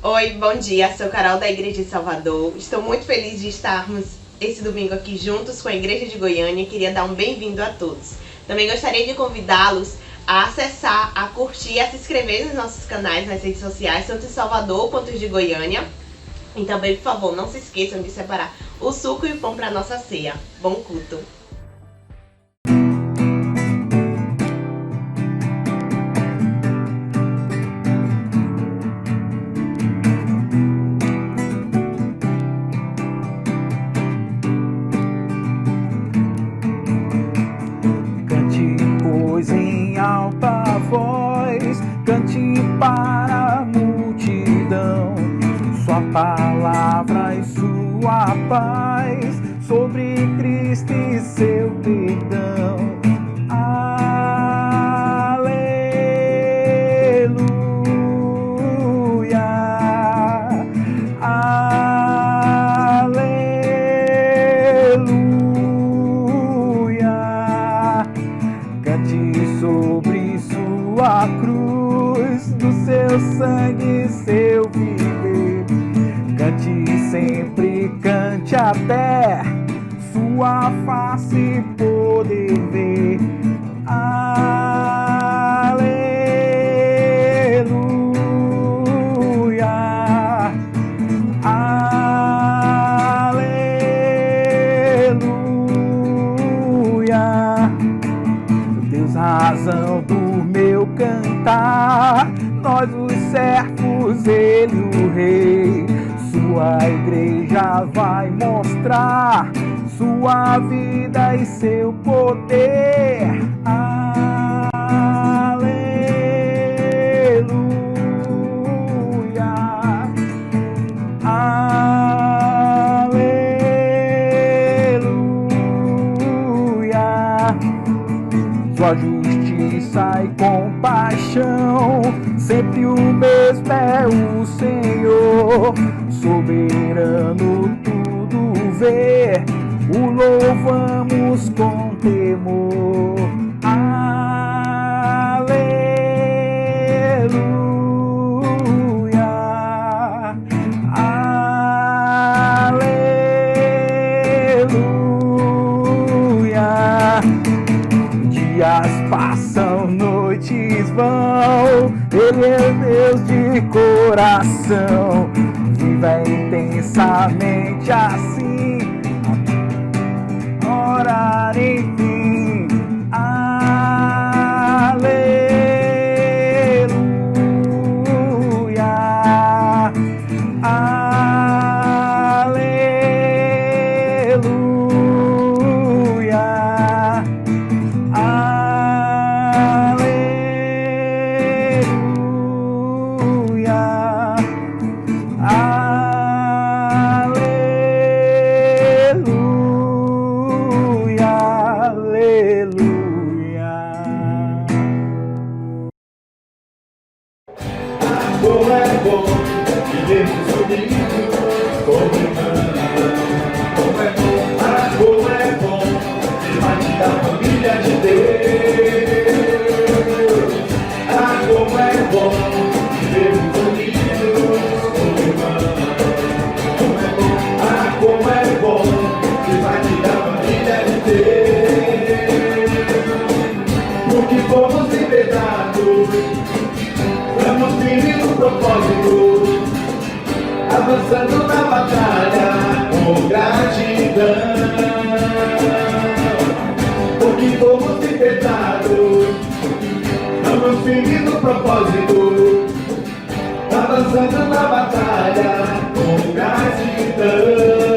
Oi, bom dia, sou Carol da Igreja de Salvador. Estou muito feliz de estarmos esse domingo aqui juntos com a Igreja de Goiânia. Queria dar um bem-vindo a todos. Também gostaria de convidá-los a acessar, a curtir e a se inscrever nos nossos canais nas redes sociais, tanto em Salvador quanto de Goiânia. E também, por favor, não se esqueçam de separar o suco e o pão para a nossa ceia. Bom culto! Cante para a multidão, sua palavra e sua paz, sobre Cristo e seu perdão. Aleluia, aleluia. Cante sobre sua cruz, do seu sangue, seu viver. Cante sempre, cante até sua face poder ver. Aleluia, aleluia. Deus, razão do meu cantar, nós os servos, ele o rei. Sua igreja vai mostrar sua vida e seu poder. Aleluia, aleluia. Sua justiça e compaixão, sempre o mesmo é o Senhor. Soberano, tudo vê, o louvamos com temor. Aleluia, aleluia. Dias passam, noites vão, ele é Deus de coração. Viva intensamente assim, orar enfim. Aleluia, aleluia, Como é bom vivermos unidos como irmãos. Como é bom, como é bom ser parte da família de Deus. Como é bom vivermos unidos como irmãos. Como é bom ser parte da família de Deus. Porque fomos libertados, estamos firmes no propósito, avançando na batalha com gratidão. Porque fomos libertados, estamos firmes no propósito, avançando na batalha com gratidão.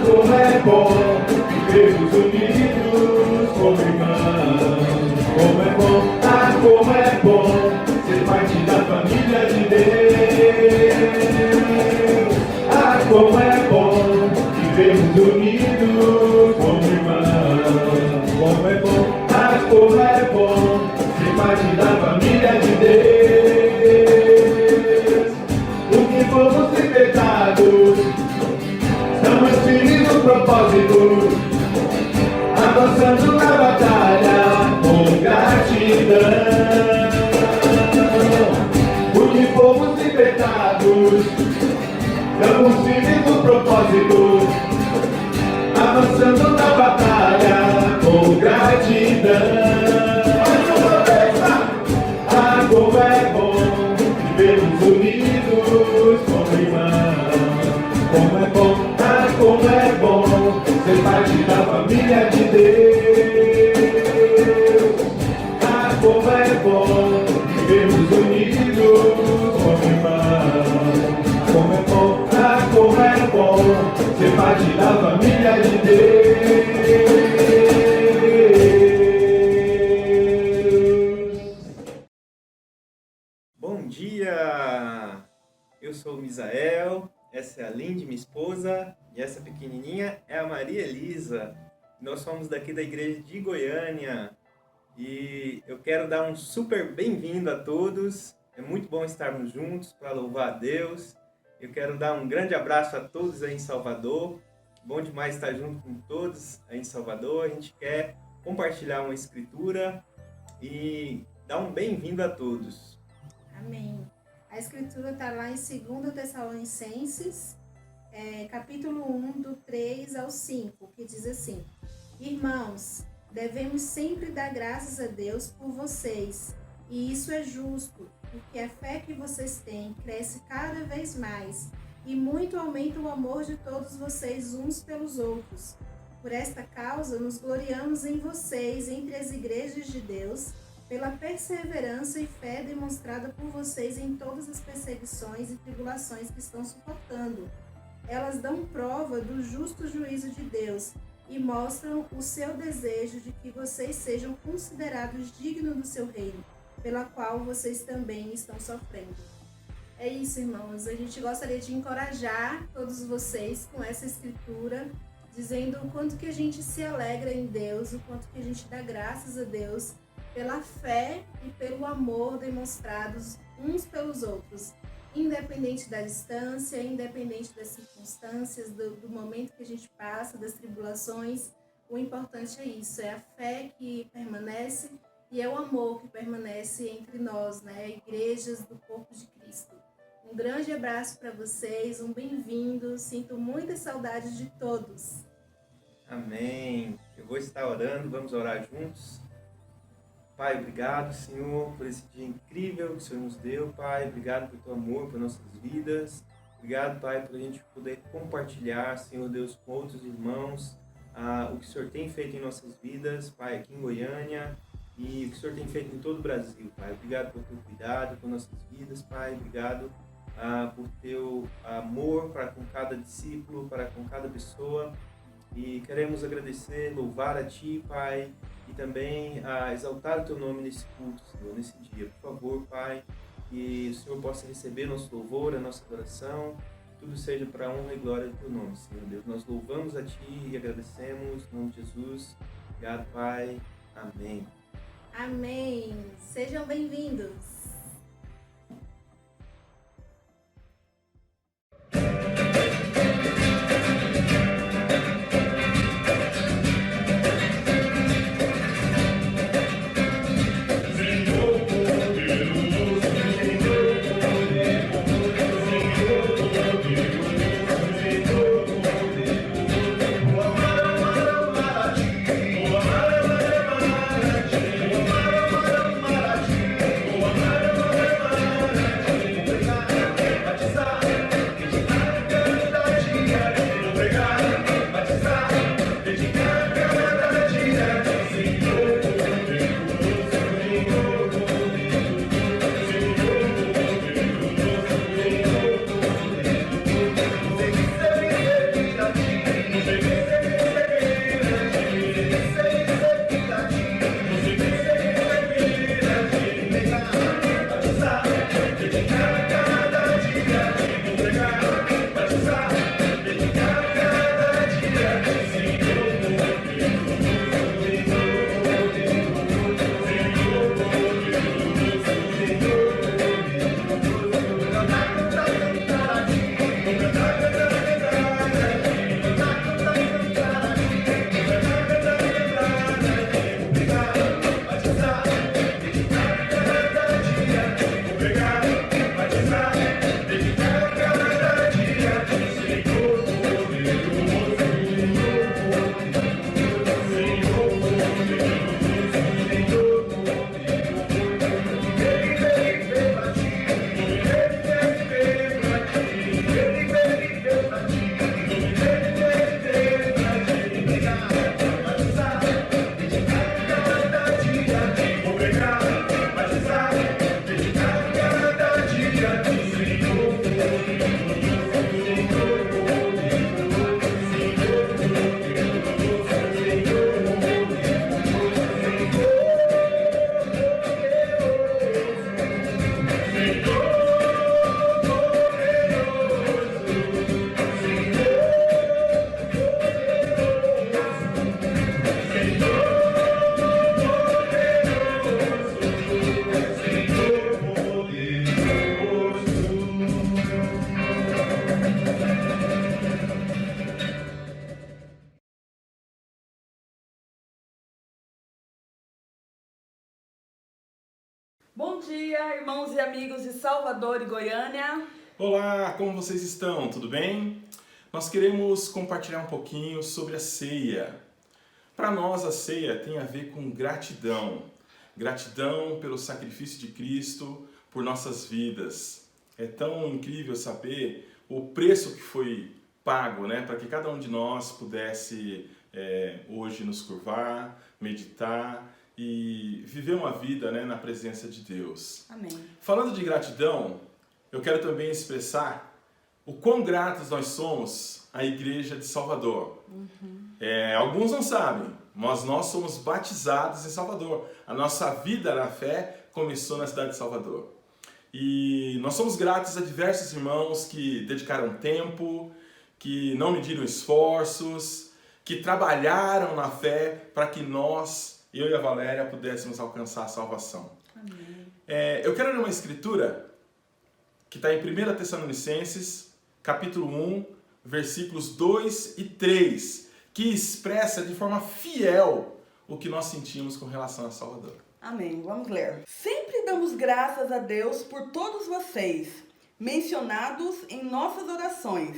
Como é bom vivermos unidos como irmãos. Como é bom, como é bom ser parte da família de Deus. Como é bom vivermos unidos como irmãos. Como é bom, como é bom ser parte da família de Deus. Porque fomos libertados, estamos firmes no propósito, avançando na batalha com gratidão. Porque libertados. Estamos firmes no propósito, avançando na batalha com gratidão. Ah, como é bom vivermos unidos como irmãos. Como é bom, ah, como é bom ser parte da família de Deus. Ah, como é bom vivermos unidos como irmãos. Como é bom, ah, como é bom ser parte da família de Deus. Bom dia! Eu sou o Misael, essa é a Lindy, minha esposa, e essa pequenininha é a Maria Elisa. Nós somos daqui da igreja de Goiânia e eu quero dar um super bem-vindo a todos. É muito bom estarmos juntos para louvar a Deus. Eu quero dar um grande abraço a todos aí em Salvador. Bom demais estar junto com todos aí em Salvador. A gente quer compartilhar uma escritura e dar um bem-vindo a todos. Amém. A escritura está lá em 2 Tessalonicenses, capítulo 1, do 3 ao 5, que diz assim: Irmãos, devemos sempre dar graças a Deus por vocês, e isso é justo, porque a fé que vocês têm cresce cada vez mais, e muito aumenta o amor de todos vocês uns pelos outros. Por esta causa, nos gloriamos em vocês, entre as igrejas de Deus, pela perseverança e fé demonstrada por vocês em todas as perseguições e tribulações que estão suportando. Elas dão prova do justo juízo de Deus e mostram o seu desejo de que vocês sejam considerados dignos do seu reino, pela qual vocês também estão sofrendo. É isso, irmãos. A gente gostaria de encorajar todos vocês com essa escritura, dizendo o quanto que a gente se alegra em Deus, o quanto que a gente dá graças a Deus pela fé e pelo amor demonstrados uns pelos outros, independente da distância, independente das circunstâncias, do momento que a gente passa, das tribulações. O importante é isso, é a fé que permanece e é o amor que permanece entre nós, né? Igrejas do corpo de Cristo. Um grande abraço para vocês, um bem-vindo, sinto muita saudade de todos. Amém. Eu vou estar orando, vamos orar juntos. Pai, obrigado, Senhor, por esse dia incrível que o Senhor nos deu, Pai. Obrigado por teu amor, por nossas vidas. Obrigado, Pai, por a gente poder compartilhar, Senhor Deus, com outros irmãos, o que o Senhor tem feito em nossas vidas, Pai, aqui em Goiânia, e o que o Senhor tem feito em todo o Brasil, Pai. Obrigado por teu cuidado com nossas vidas, Pai. Obrigado por teu amor para com cada discípulo, para com cada pessoa. E queremos agradecer, louvar a Ti, Pai, e também exaltar o Teu nome nesse culto, Senhor, nesse dia. Por favor, Pai, que o Senhor possa receber nosso louvor, a nossa adoração, que tudo seja para a honra e glória do Teu nome, Senhor Deus. Nós louvamos a Ti e agradecemos, em nome de Jesus. Obrigado, Pai. Amém. Amém. Sejam bem-vindos. Oh, Bom dia, irmãos e amigos de Salvador e Goiânia. Olá, como vocês estão? Tudo bem? Nós queremos compartilhar um pouquinho sobre a ceia. Para nós, a ceia tem a ver com gratidão. Gratidão pelo sacrifício de Cristo por nossas vidas. É tão incrível saber o preço que foi pago, né? Para que cada um de nós pudesse hoje nos curvar, meditar e viver uma vida, né, na presença de Deus. Amém. Falando de gratidão, eu quero também expressar o quão gratos nós somos à Igreja de Salvador. Alguns não sabem, mas nós somos batizados em Salvador. A nossa vida na fé começou na cidade de Salvador. E nós somos gratos a diversos irmãos que dedicaram tempo, que não mediram esforços, que trabalharam na fé para que nós, eu e a Valéria, pudéssemos alcançar a salvação. Amém. Eu quero ler uma escritura que está em 1 Tessalonicenses, capítulo 1, versículos 2 e 3, que expressa de forma fiel o que nós sentimos com relação a Salvador. Amém. Vamos ler. Sempre damos graças a Deus por todos vocês, mencionados em nossas orações.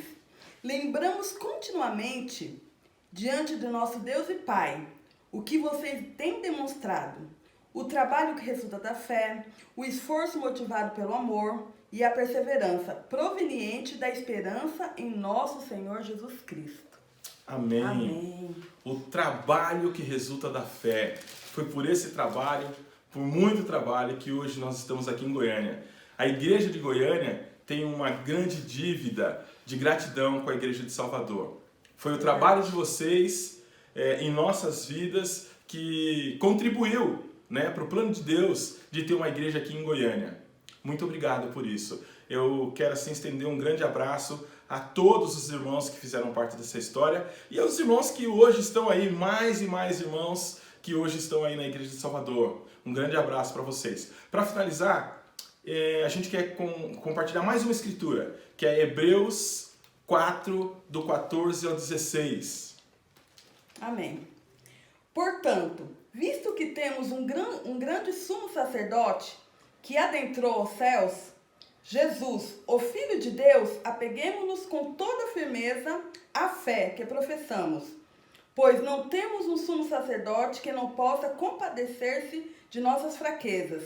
Lembramos continuamente, diante de nosso Deus e Pai, o que vocês têm demonstrado, o trabalho que resulta da fé, o esforço motivado pelo amor e a perseverança proveniente da esperança em nosso Senhor Jesus Cristo. Amém. Amém. O trabalho que resulta da fé. Foi por esse trabalho, por muito trabalho, que hoje nós estamos aqui em Goiânia. A Igreja de Goiânia tem uma grande dívida de gratidão com a Igreja de Salvador. Foi o trabalho de vocês em nossas vidas que contribuiu, né, para o plano de Deus de ter uma igreja aqui em Goiânia. Muito obrigado por isso. Eu quero assim estender um grande abraço a todos os irmãos que fizeram parte dessa história e aos irmãos que hoje estão aí, mais e mais irmãos que hoje estão aí na Igreja de Salvador. Um grande abraço para vocês. Para finalizar, a gente quer compartilhar mais uma escritura, que é Hebreus 4, do 14 ao 16. Amém. Portanto, visto que temos um grande sumo sacerdote que adentrou os céus, Jesus, o Filho de Deus, apeguemo-nos com toda firmeza à fé que professamos, pois não temos um sumo sacerdote que não possa compadecer-se de nossas fraquezas,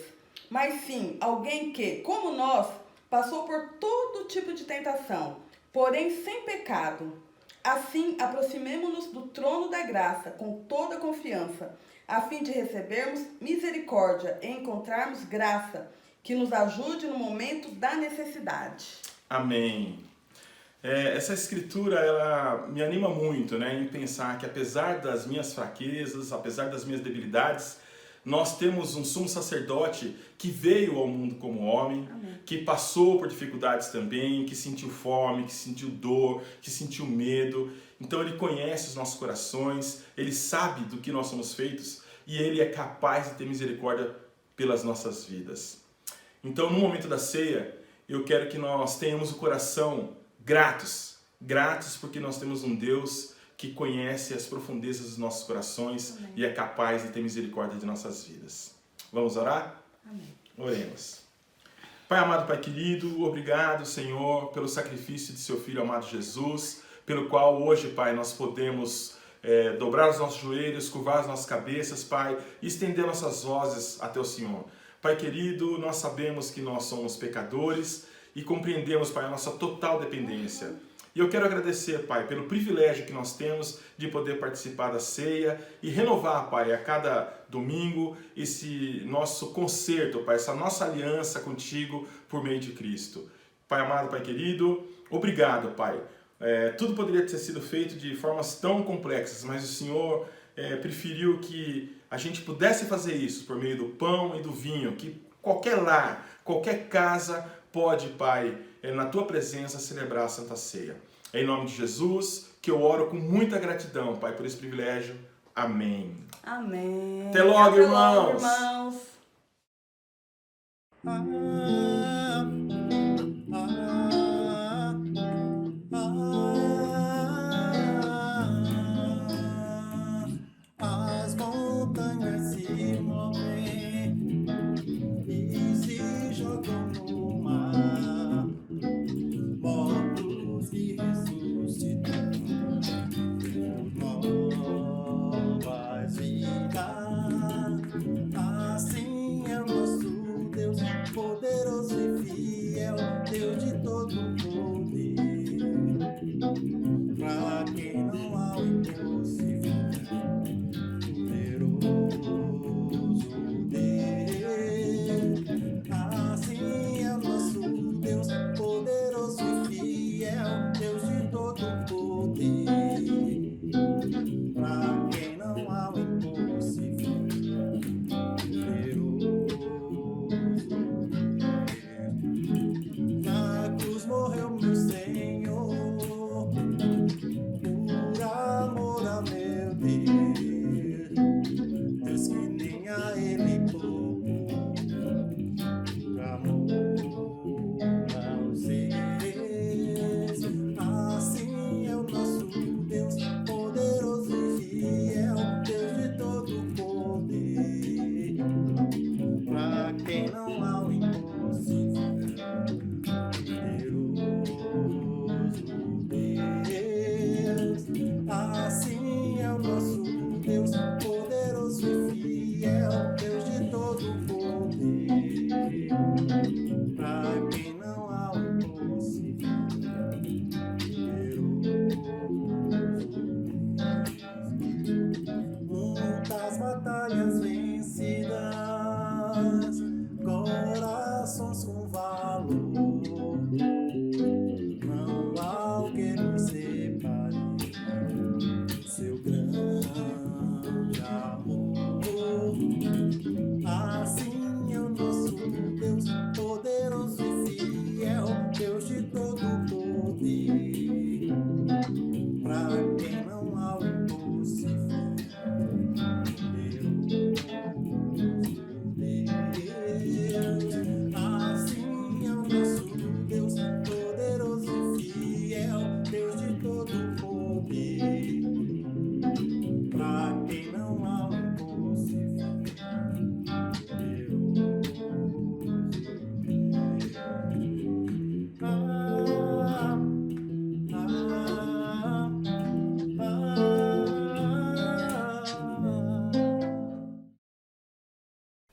mas sim alguém que, como nós, passou por todo tipo de tentação, porém sem pecado. Assim, aproximemo-nos do trono da graça com toda confiança, a fim de recebermos misericórdia e encontrarmos graça que nos ajude no momento da necessidade. Amém. Essa escritura, ela me anima muito, né, em pensar que apesar das minhas fraquezas, apesar das minhas debilidades, nós temos um sumo sacerdote que veio ao mundo como homem, Amém. que passou por dificuldades também, que sentiu fome, que sentiu dor, que sentiu medo. Então ele conhece os nossos corações, ele sabe do que nós somos feitos e ele é capaz de ter misericórdia pelas nossas vidas. Então, no momento da ceia, eu quero que nós tenhamos o coração gratos porque nós temos um Deus que conhece as profundezas dos nossos corações. Amém. E é capaz de ter misericórdia de nossas vidas. Vamos orar? Amém. Oremos. Pai amado, Pai querido, obrigado, Senhor, pelo sacrifício de seu Filho amado Jesus, pelo qual hoje, Pai, nós podemos dobrar os nossos joelhos, curvar as nossas cabeças, Pai, e estender nossas vozes até o Senhor. Pai querido, nós sabemos que nós somos pecadores e compreendemos, Pai, a nossa total dependência. E eu quero agradecer, Pai, pelo privilégio que nós temos de poder participar da ceia e renovar, Pai, a cada domingo esse nosso concerto, Pai, essa nossa aliança contigo por meio de Cristo. Pai amado, Pai querido, obrigado, Pai. Tudo poderia ter sido feito de formas tão complexas, mas o Senhor preferiu que a gente pudesse fazer isso por meio do pão e do vinho, que qualquer lar, qualquer casa pode, Pai, na Tua presença celebrar a Santa Ceia. É em nome de Jesus que eu oro com muita gratidão, Pai, por esse privilégio. Amém. Amém. Até logo, Até irmãos. logo, irmãos. As montanhas se movem. Deus de todo poder, pra quem não há o impossível, poderoso Deus. Assim é o nosso Deus, poderoso e fiel, Deus de todo poder, pra quem não há o impossível, poderoso Deus. Na cruz morreu meu Senhor, por amor a meu Deus, Deus que nem a Ele poupou, por amor aos seres. Assim é o nosso Deus, poderoso e fiel, Deus de todo poder, pra quem não há o impossível, poderoso Deus. Assim é o nosso Deus, poderoso e fiel, Deus de todo poder, pra quem não há o impossível, poderoso Deus. Muitas batalhas vencidas, corações com valor, não há o que nos separe, seu grande amor. Assim é o nosso Deus, poderoso e fiel, Deus de todo poder, pra quem não há o impossível, poderoso Deus. Assim é o nosso Deus, poderoso e fiel, Deus de todo poder, pra quem não há o impossível, poderoso Deus.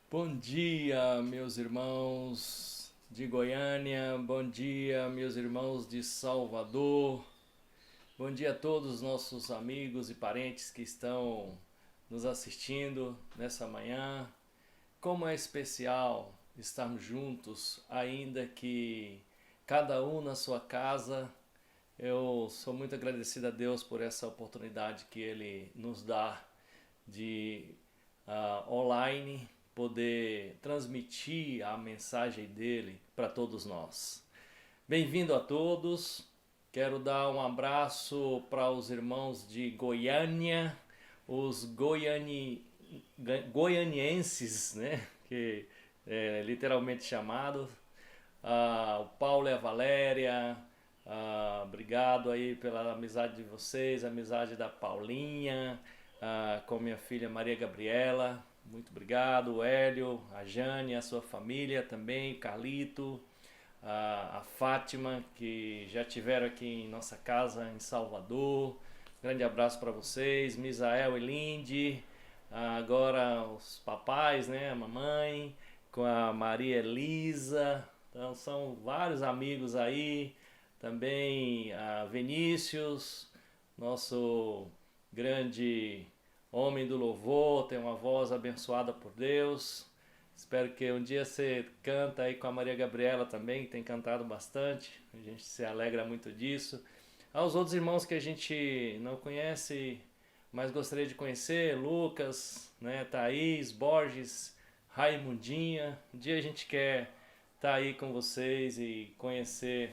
Bom dia, meus irmãos de Goiânia, bom dia, meus irmãos de Salvador, bom dia a todos os nossos amigos e parentes que estão nos assistindo nessa manhã. Como é especial estarmos juntos, ainda que cada um na sua casa. Eu sou muito agradecido a Deus por essa oportunidade que Ele nos dá de online poder transmitir a mensagem dele para todos nós. Bem-vindo a todos. Quero dar um abraço para os irmãos de Goiânia, os goianienses, né? Que é literalmente chamado. O Paulo e a Valéria. Obrigado aí pela amizade de vocês, a amizade da Paulinha, com minha filha Maria Gabriela. Muito obrigado, o Hélio, a Jane, a sua família também, o Carlito, a Fátima, que já estiveram aqui em nossa casa em Salvador. Grande abraço para vocês, Misael e Lindy, agora os papais, né, a mamãe, com a Maria Elisa. Então são vários amigos aí, também a Vinícius, nosso grande homem do louvor, tem uma voz abençoada por Deus. Espero que um dia você canta aí com a Maria Gabriela também, que tem cantado bastante. A gente se alegra muito disso. Aos outros irmãos que a gente não conhece, mas gostaria de conhecer, Lucas, né, Thaís, Borges, Raimundinha. Um dia a gente quer estar aí com vocês e conhecer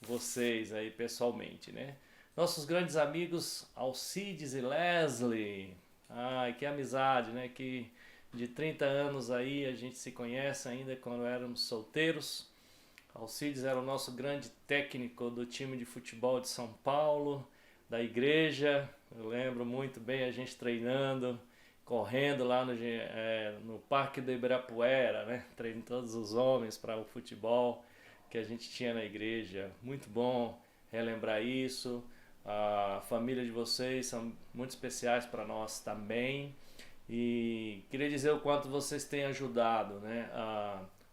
vocês aí pessoalmente, né? Nossos grandes amigos Alcides e Leslie. Ai, que amizade, né? Que de 30 anos aí a gente se conhece ainda quando éramos solteiros. Alcides era o nosso grande técnico do time de futebol de São Paulo, da igreja. Eu lembro muito bem a gente treinando, correndo lá no Parque do Ibirapuera, né? Treinando todos os homens para o futebol que a gente tinha na igreja. Muito bom relembrar isso. A família de vocês são muito especiais para nós também, e queria dizer o quanto vocês têm ajudado, né,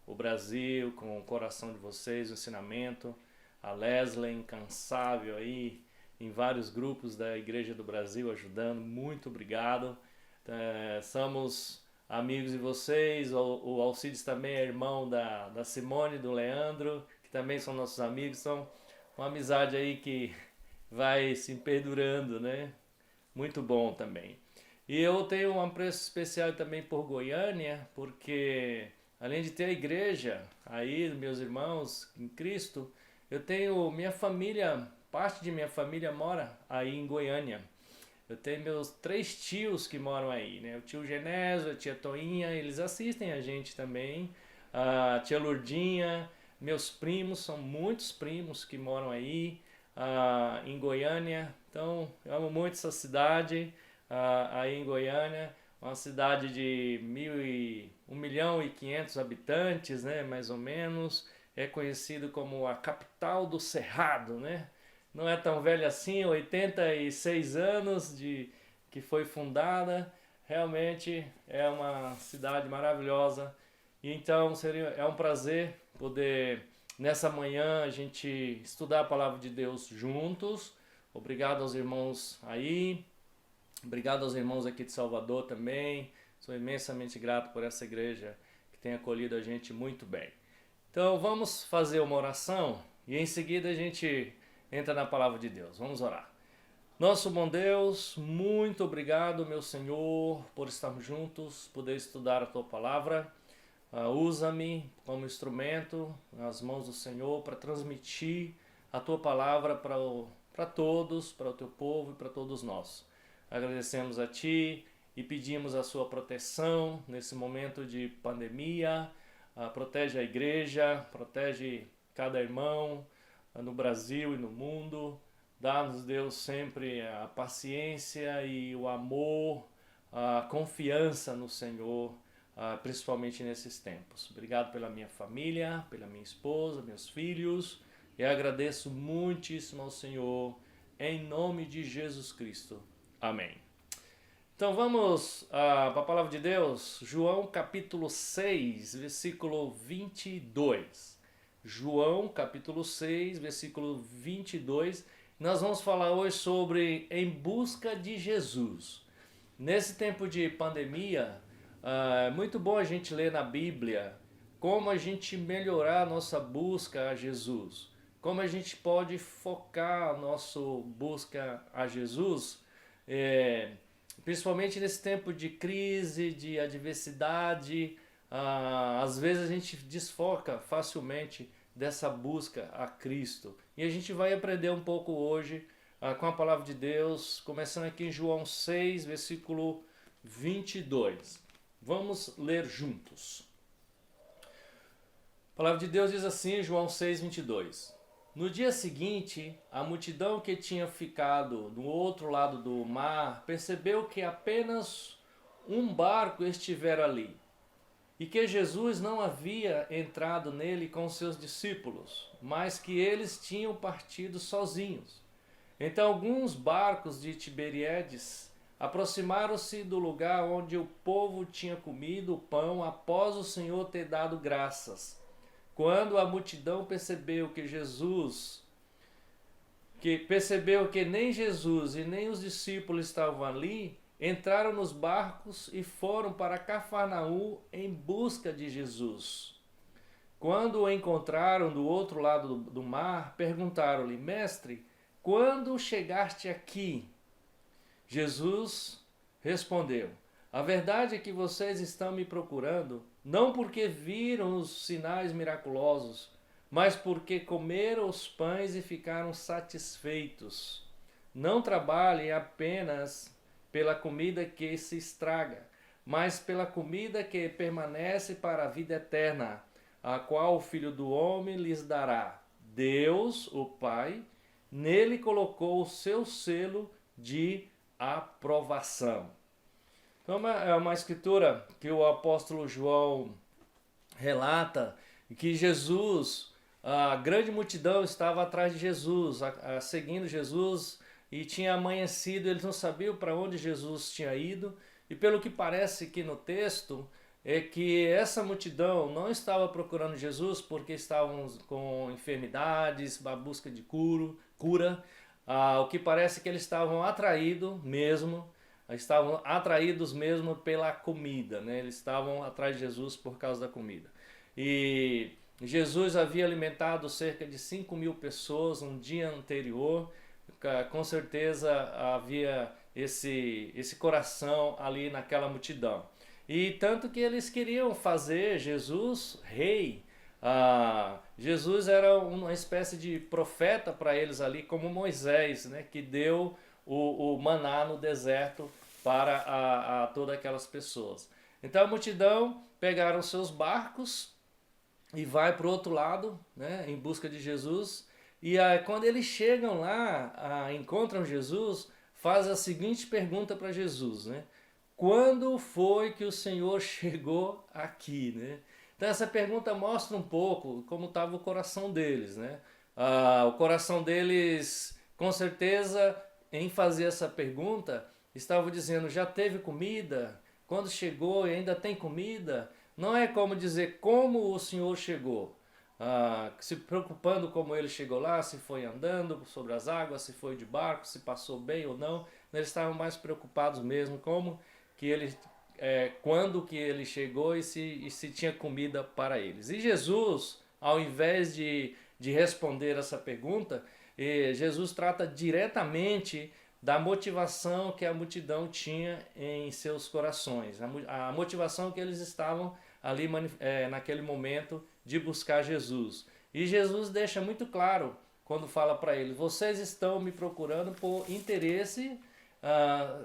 o Brasil, com o coração de vocês, o ensinamento. A Leslie, incansável aí, em vários grupos da Igreja do Brasil, ajudando. Muito obrigado. Somos amigos de vocês. O Alcides também é irmão da Simone, do Leandro, que também são nossos amigos. São uma amizade aí que vai se perdurando, né? Muito bom também. E eu tenho um apreço especial também por Goiânia, porque além de ter a igreja aí, meus irmãos em Cristo, eu tenho minha família, parte de minha família mora aí em Goiânia. Eu tenho meus 3 tios que moram aí, né? O tio Genésio, a tia Toinha, eles assistem a gente também. A tia Lourdinha, meus primos, são muitos primos que moram aí em Goiânia. Então, eu amo muito essa cidade aí em Goiânia. Uma cidade de 1.500.000 habitantes, né? Mais ou menos. É conhecido como a capital do Cerrado, né? Não é tão velha assim, 86 anos que foi fundada. Realmente é uma cidade maravilhosa. E então é um prazer poder, nessa manhã, a gente estudar a palavra de Deus juntos. Obrigado aos irmãos aí. Obrigado aos irmãos aqui de Salvador também. Sou imensamente grato por essa igreja que tem acolhido a gente muito bem. Então vamos fazer uma oração e em seguida a gente entra na palavra de Deus. Vamos orar. Nosso bom Deus, muito obrigado, meu Senhor, por estarmos juntos, poder estudar a Tua palavra. Usa-me como instrumento nas mãos do Senhor para transmitir a Tua palavra para todos, para o Teu povo e para todos nós. Agradecemos a Ti e pedimos a Sua proteção nesse momento de pandemia. Protege a igreja, protege cada irmão no Brasil e no mundo. Dá-nos, Deus, sempre a paciência e o amor, a confiança no Senhor, principalmente nesses tempos. Obrigado pela minha família, pela minha esposa, meus filhos. E agradeço muitíssimo ao Senhor, em nome de Jesus Cristo. Amém. Então vamos para a palavra de Deus, João capítulo 6, versículo 22. João capítulo 6, versículo 22. Nós vamos falar hoje sobre em busca de Jesus. Nesse tempo de pandemia, é muito bom a gente ler na Bíblia como a gente melhorar a nossa busca a Jesus. Como a gente pode focar a nossa busca a Jesus, principalmente nesse tempo de crise, de adversidade. Às vezes a gente desfoca facilmente dessa busca a Cristo. E a gente vai aprender um pouco hoje com a palavra de Deus, começando aqui em João 6, versículo 22. Vamos ler juntos. A palavra de Deus diz assim, João 6, 22. No dia seguinte, a multidão que tinha ficado do outro lado do mar percebeu que apenas um barco estivera ali e que Jesus não havia entrado nele com seus discípulos, mas que eles tinham partido sozinhos. Então alguns barcos de Tiberíades aproximaram-se do lugar onde o povo tinha comido o pão após o Senhor ter dado graças. Quando a multidão percebeu que nem Jesus e nem os discípulos estavam ali, entraram nos barcos e foram para Cafarnaum em busca de Jesus. Quando o encontraram do outro lado do mar, perguntaram-lhe: Mestre, quando chegaste aqui? Jesus respondeu: A verdade é que vocês estão me procurando, não porque viram os sinais miraculosos, mas porque comeram os pães e ficaram satisfeitos. Não trabalhem apenas pela comida que se estraga, mas pela comida que permanece para a vida eterna, a qual o Filho do Homem lhes dará. Deus, o Pai, nele colocou o seu selo de aprovação. Então é uma escritura que o apóstolo João relata que Jesus, a grande multidão estava atrás de Jesus, seguindo Jesus, e tinha amanhecido, eles não sabiam para onde Jesus tinha ido, e pelo que parece que no texto, é que essa multidão não estava procurando Jesus porque estavam com enfermidades, a busca de cura. O que parece que eles estavam atraídos mesmo pela comida, né? Eles estavam atrás de Jesus por causa da comida. E Jesus havia alimentado cerca de 5.000 pessoas no dia anterior. Com certeza havia esse coração ali naquela multidão. E tanto que eles queriam fazer Jesus rei. Jesus era uma espécie de profeta para eles ali, como Moisés, né, que deu o maná no deserto para todas aquelas pessoas. Então a multidão pegaram seus barcos e vai para o outro lado, né, em busca de Jesus. E quando eles chegam lá, encontram Jesus, faz a seguinte pergunta para Jesus, né? Quando foi que o Senhor chegou aqui, né? Então essa pergunta mostra um pouco como estava o coração deles, né? O coração deles, com certeza, em fazer essa pergunta, estava dizendo, já teve comida? Quando chegou e ainda tem comida? Não é como dizer como o Senhor chegou, se preocupando como ele chegou lá, se foi andando sobre as águas, se foi de barco, se passou bem ou não. Eles estavam mais preocupados mesmo como que ele, quando que ele chegou e se tinha comida para eles. E Jesus, ao invés de responder essa pergunta, Jesus trata diretamente da motivação que a multidão tinha em seus corações, a motivação que eles estavam ali naquele momento de buscar Jesus. E Jesus deixa muito claro quando fala para eles, vocês estão me procurando por interesse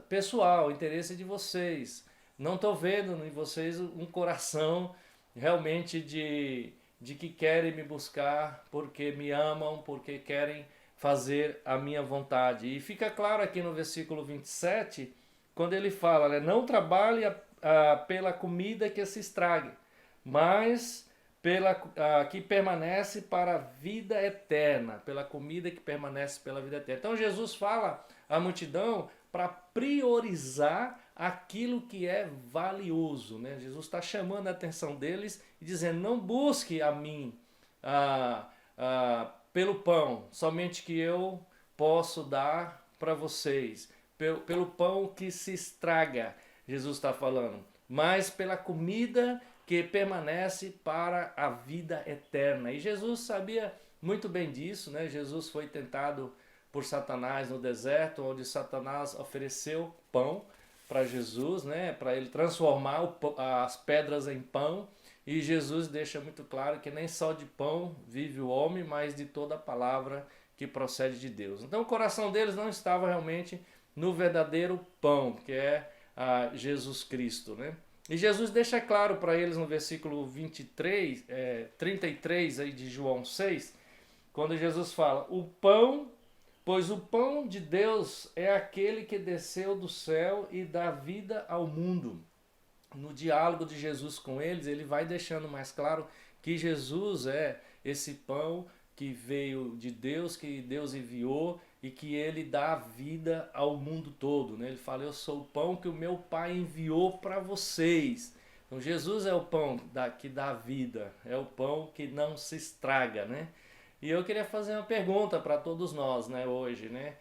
pessoal, interesse de vocês. Não estou vendo em vocês um coração realmente de que querem me buscar porque me amam, porque querem fazer a minha vontade. E fica claro aqui no versículo 27, quando ele fala, né, não trabalhe pela comida que se estrague, mas pela que permanece para a vida eterna, pela comida que permanece pela vida eterna. Então Jesus fala à multidão para priorizar aquilo que é valioso, né? Jesus está chamando a atenção deles e dizendo, não busque a mim pelo pão, somente que eu posso dar para vocês, pelo pão que se estraga, Jesus está falando, mas pela comida que permanece para a vida eterna. E Jesus sabia muito bem disso, né? Jesus foi tentado por Satanás no deserto, onde Satanás ofereceu pão para Jesus, né? Para ele transformar as pedras em pão. E Jesus deixa muito claro que nem só de pão vive o homem, mas de toda a palavra que procede de Deus. Então o coração deles não estava realmente no verdadeiro pão, que é Jesus Cristo, né? E Jesus deixa claro para eles no versículo 33 aí de João 6, quando Jesus fala, pois o pão de Deus é aquele que desceu do céu e dá vida ao mundo. No diálogo de Jesus com eles, ele vai deixando mais claro que Jesus é esse pão que veio de Deus, que Deus enviou e que ele dá vida ao mundo todo, né? Ele fala, eu sou o pão que o meu Pai enviou para vocês. Então Jesus é o pão que dá vida, é o pão que não se estraga, né? E eu queria fazer uma pergunta para todos nós, né, hoje, né?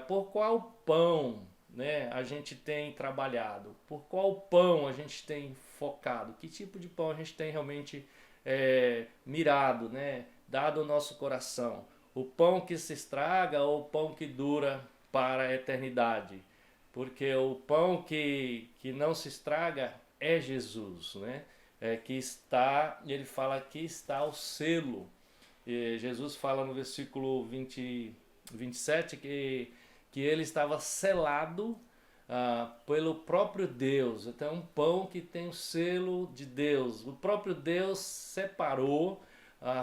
Por qual pão, né, a gente tem trabalhado? Por qual pão a gente tem focado? Que tipo de pão a gente tem realmente mirado, né? Dado o nosso coração? O pão que se estraga ou o pão que dura para a eternidade? Porque o pão que não se estraga é Jesus, né? Ele fala que está o selo. E Jesus fala no versículo 27 que ele estava selado pelo próprio Deus. Então é um pão que tem o selo de Deus. O próprio Deus separou,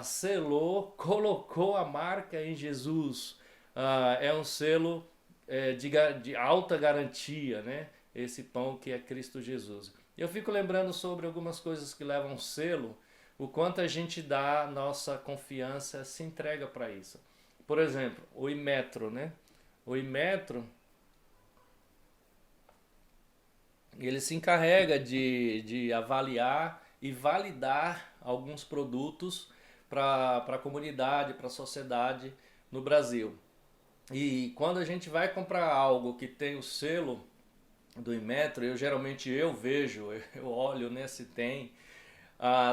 selou, colocou a marca em Jesus. É um selo de alta garantia, né? Esse pão que é Cristo Jesus. Eu fico lembrando sobre algumas coisas que levam selo, o quanto a gente dá nossa confiança, se entrega para isso. Por exemplo, o Imetro, né? O Imetro ele se encarrega de avaliar e validar alguns produtos para a comunidade, para a sociedade no Brasil. E quando a gente vai comprar algo que tem o selo do Inmetro, eu vejo, eu olho, né, se tem,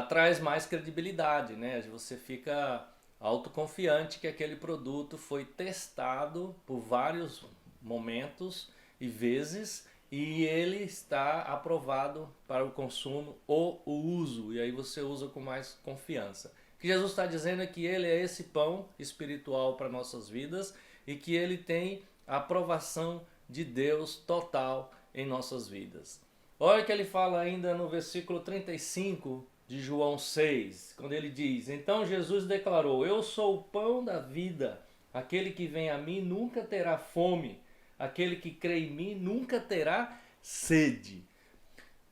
traz mais credibilidade, né? Você fica autoconfiante que aquele produto foi testado por vários momentos e vezes e ele está aprovado para o consumo ou o uso, e aí você usa com mais confiança. O que Jesus está dizendo é que ele é esse pão espiritual para nossas vidas e que ele tem a aprovação de Deus total em nossas vidas. Olha o que ele fala ainda no versículo 35 de João 6, quando ele diz: Então Jesus declarou: Eu sou o pão da vida, aquele que vem a mim nunca terá fome, aquele que crê em mim nunca terá sede.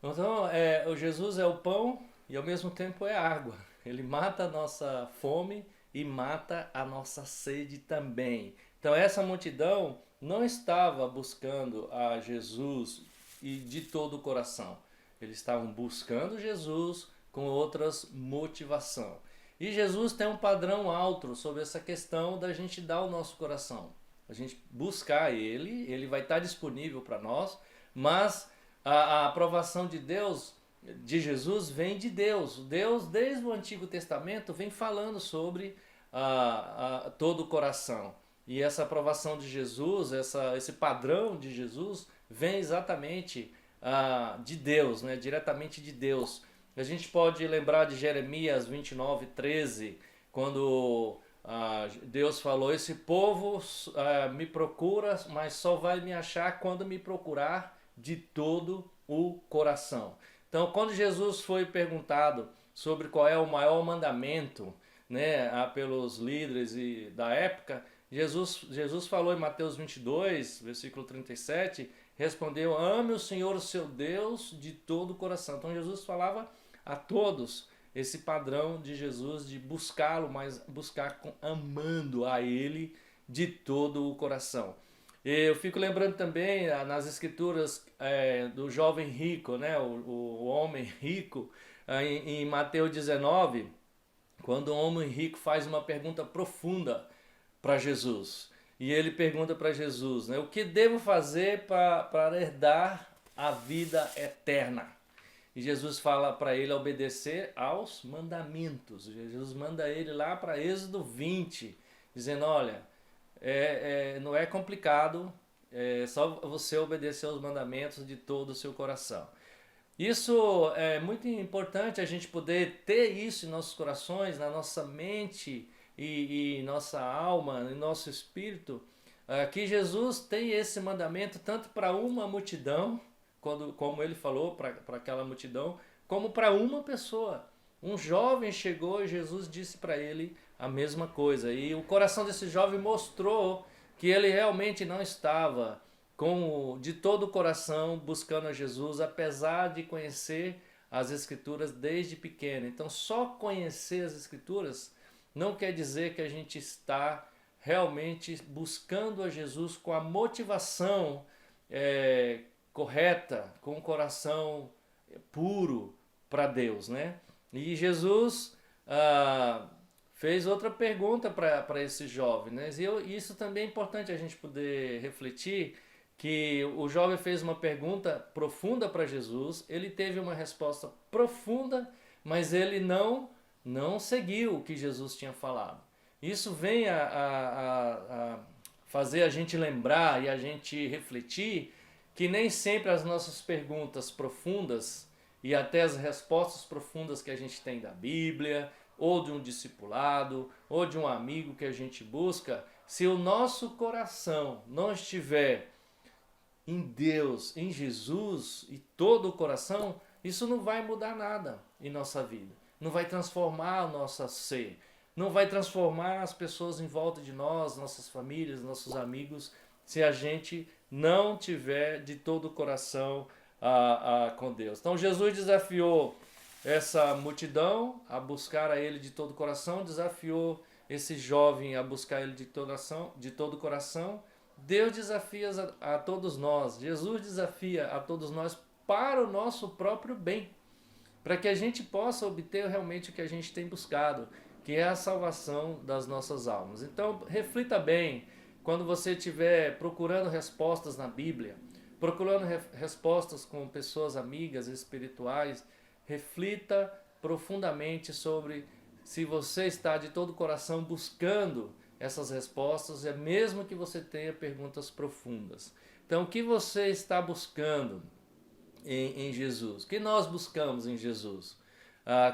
Então, o Jesus é o pão e ao mesmo tempo é água. Ele mata a nossa fome e mata a nossa sede também. Então essa multidão não estava buscando a Jesus e de todo o coração. Eles estavam buscando Jesus com outras motivações. E Jesus tem um padrão alto sobre essa questão da gente dar o nosso coração. A gente buscar ele vai estar disponível para nós, mas a aprovação de Deus, de Jesus, vem de Deus. Deus, desde o Antigo Testamento, vem falando sobre todo o coração. E essa aprovação de Jesus, esse padrão de Jesus, vem exatamente de Deus, né? Diretamente de Deus. A gente pode lembrar de Jeremias 29:13, quando Deus falou: esse povo me procura, mas só vai me achar quando me procurar de todo o coração. Então, quando Jesus foi perguntado sobre qual é o maior mandamento, né, pelos líderes da época, Jesus falou em Mateus 22, versículo 37, respondeu: ame o Senhor, o seu Deus, de todo o coração. Então Jesus falava a todos esse padrão de Jesus de buscá-lo, mas buscar amando a Ele de todo o coração. Eu fico lembrando também nas escrituras do jovem rico, né, o homem rico, em Mateus 19, quando o homem rico faz uma pergunta profunda para Jesus. E ele pergunta para Jesus, né, o que devo fazer para herdar a vida eterna? E Jesus fala para ele obedecer aos mandamentos. Jesus manda ele lá para Êxodo 20, dizendo: olha, não é complicado, é só você obedecer aos mandamentos de todo o seu coração. Isso é muito importante, a gente poder ter isso em nossos corações, na nossa mente e nossa alma, em nosso espírito, que Jesus tem esse mandamento tanto para uma multidão, como ele falou para aquela multidão, como para uma pessoa. Um jovem chegou e Jesus disse para ele a mesma coisa. E o coração desse jovem mostrou que ele realmente não estava de todo o coração buscando a Jesus, apesar de conhecer as Escrituras desde pequeno. Então, só conhecer as Escrituras não quer dizer que a gente está realmente buscando a Jesus com a motivação correta, com o coração puro para Deus, né? E Jesus fez outra pergunta para esse jovem, né? E isso também é importante a gente poder refletir, que o jovem fez uma pergunta profunda para Jesus, ele teve uma resposta profunda, mas ele não seguiu o que Jesus tinha falado. Isso vem a fazer a gente lembrar e a gente refletir que nem sempre as nossas perguntas profundas e até as respostas profundas que a gente tem da Bíblia, ou de um discipulado, ou de um amigo que a gente busca, se o nosso coração não estiver em Deus, em Jesus, e todo o coração, isso não vai mudar nada em nossa vida. Não vai transformar o nosso ser. Não vai transformar as pessoas em volta de nós, nossas famílias, nossos amigos, se a gente não tiver de todo o coração com Deus. Então Jesus desafiou essa multidão a buscar a Ele de todo o coração, desafiou esse jovem a buscar Ele de todo o coração. Deus desafia a todos nós, Jesus desafia a todos nós para o nosso próprio bem, para que a gente possa obter realmente o que a gente tem buscado, que é a salvação das nossas almas. Então, reflita bem, quando você estiver procurando respostas na Bíblia, procurando respostas com pessoas amigas espirituais, reflita profundamente sobre se você está de todo o coração buscando essas respostas, é mesmo que você tenha perguntas profundas. Então, o que você está buscando em Jesus? O que nós buscamos em Jesus?